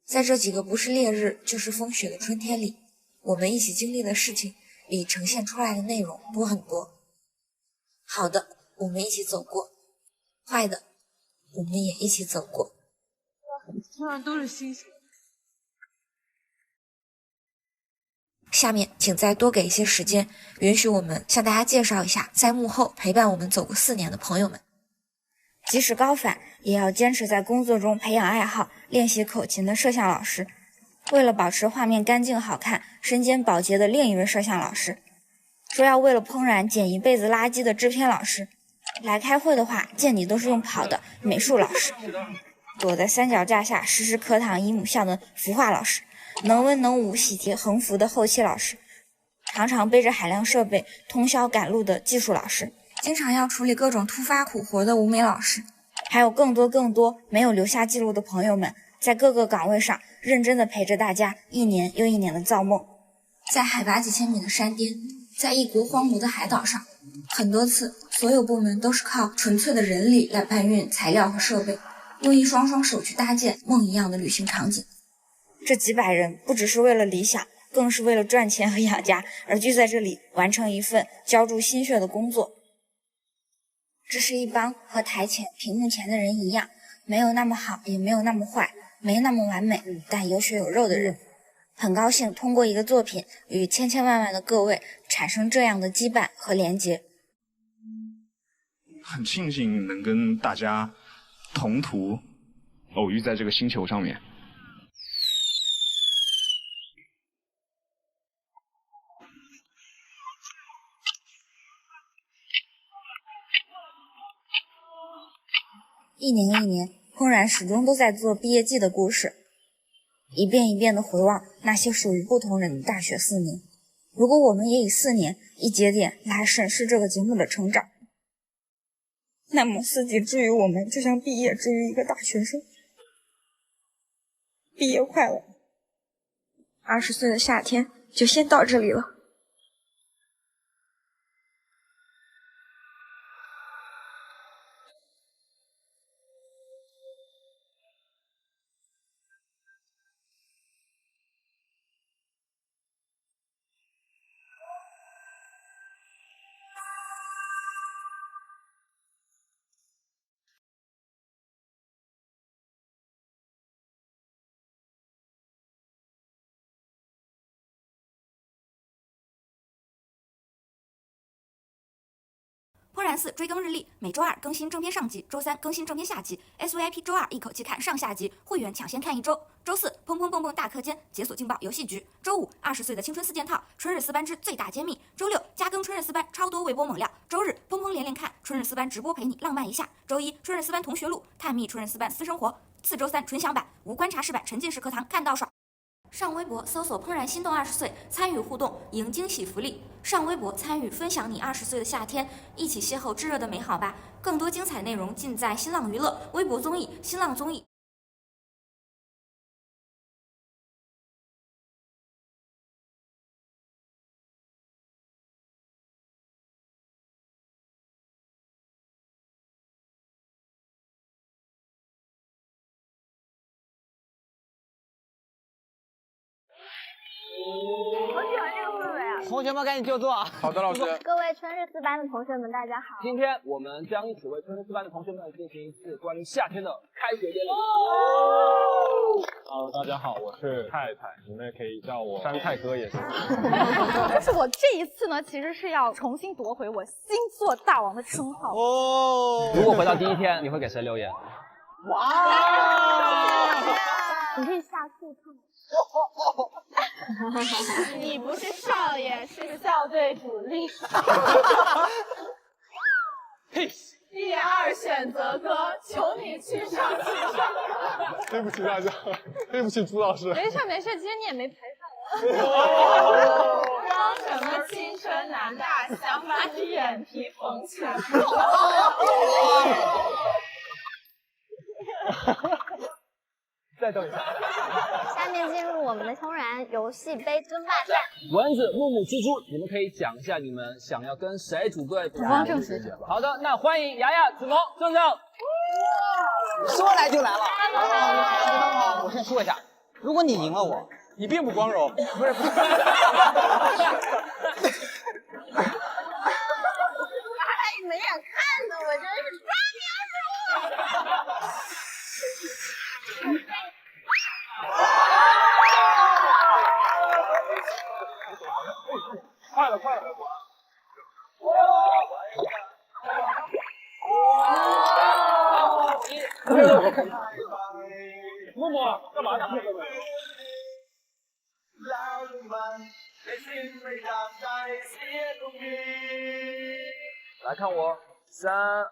在这几个不是烈日就是风雪的春天里，我们一起经历的事情比呈现出来的内容多很多。好的，我们一起走过；坏的，我们也一起走过。突然都是星星。下面请再多给一些时间，允许我们向大家介绍一下在幕后陪伴我们走过4年的朋友们。即使高反，也要坚持在工作中培养爱好、练习口琴的摄像老师，为了保持画面干净好看，身兼保洁的另一位摄像老师，说要为了怦然捡一辈子垃圾的制片老师，来开会的话见你都是用跑的美术老师，躲在三脚架下时时课堂姨母笑的服化老师，能文能武喜提横幅的后期老师，常常背着海量设备通宵赶路的技术老师，经常要处理各种突发苦活的舞美老师，还有更多没有留下记录的朋友们，在各个岗位上认真的陪着大家1年又1年的造梦。在海拔几千米的山巅，在异国荒芜的海岛上，很多次所有部门都是靠纯粹的人力来搬运材料和设备，用一双双手去搭建梦一样的旅行场景。这几百人不只是为了理想，更是为了赚钱和养家而聚在这里，完成一份浇筑心血的工作。这是一帮和台前屏幕前的人一样，没有那么好，也没有那么坏，没那么完美，但有血有肉的人。很高兴通过一个作品与千万的各位产生这样的羁绊和连结。很庆幸能跟大家同途偶遇在这个星球上面。一年一年，怦然始终都在做毕业季的故事，一遍一遍的回望那些属于不同人的大学4年。如果我们也以4年一节点来审视这个节目的成长，那么4季之于我们就像毕业之于一个大学生。毕业快乐！20岁的夏天就先到这里了。怦然4追更日历，每周2更新正片上集，周3更新正片下集。SVIP 周2一口气看上下集，会员抢先看1周。周4砰砰蹦蹦大课间，解锁劲爆游戏局。周520岁的青春4件套，春日4班之最大揭秘。周6加更春日4班超多微博猛料。周日砰砰连看，春日4班直播陪你浪漫一下。周1春日4班同学录，探秘春日4班私生活。4周3纯享版，无观察室版沉浸式课堂看到爽。上微博搜索怦然心动20岁，参与互动，赢惊喜福利。上微博参与分享你20岁的夏天，一起邂逅炙热的美好吧！更多精彩内容尽在新浪娱乐、微博综艺、新浪综艺。好喜欢这个氛围啊！同学们赶紧就坐。好的，老师。各位春日4班的同学们，大家好。今天我们将一起为春日4班的同学们进行一次关于夏天的开学典礼。大家好，我是太太，你们也可以叫我山太哥也行。但是我这一次呢，其实是要重新夺回我星座大王的称号。哦。如果回到第一天，你会给谁留言？哇！你可以下速看。你不是少爷，是校队主力。嘿，第二选择歌，求你去上青春。对不起大家，对不起朱老师。没事没事，今天你也没排上。装什么青春男大，想把你眼皮缝起来。再等一下。下面进入我们的通然游戏杯争霸战。蚊子、木木、蜘蛛，你们可以讲一下你们想要跟谁组队。土方正学。好的，那欢迎雅雅、子萌、正正。说来就来了。我先说一下，如果你赢了我，你并不光荣。不是。太没眼看的，我真是抓喵快了快了！木木干嘛呢？来看我，3、2。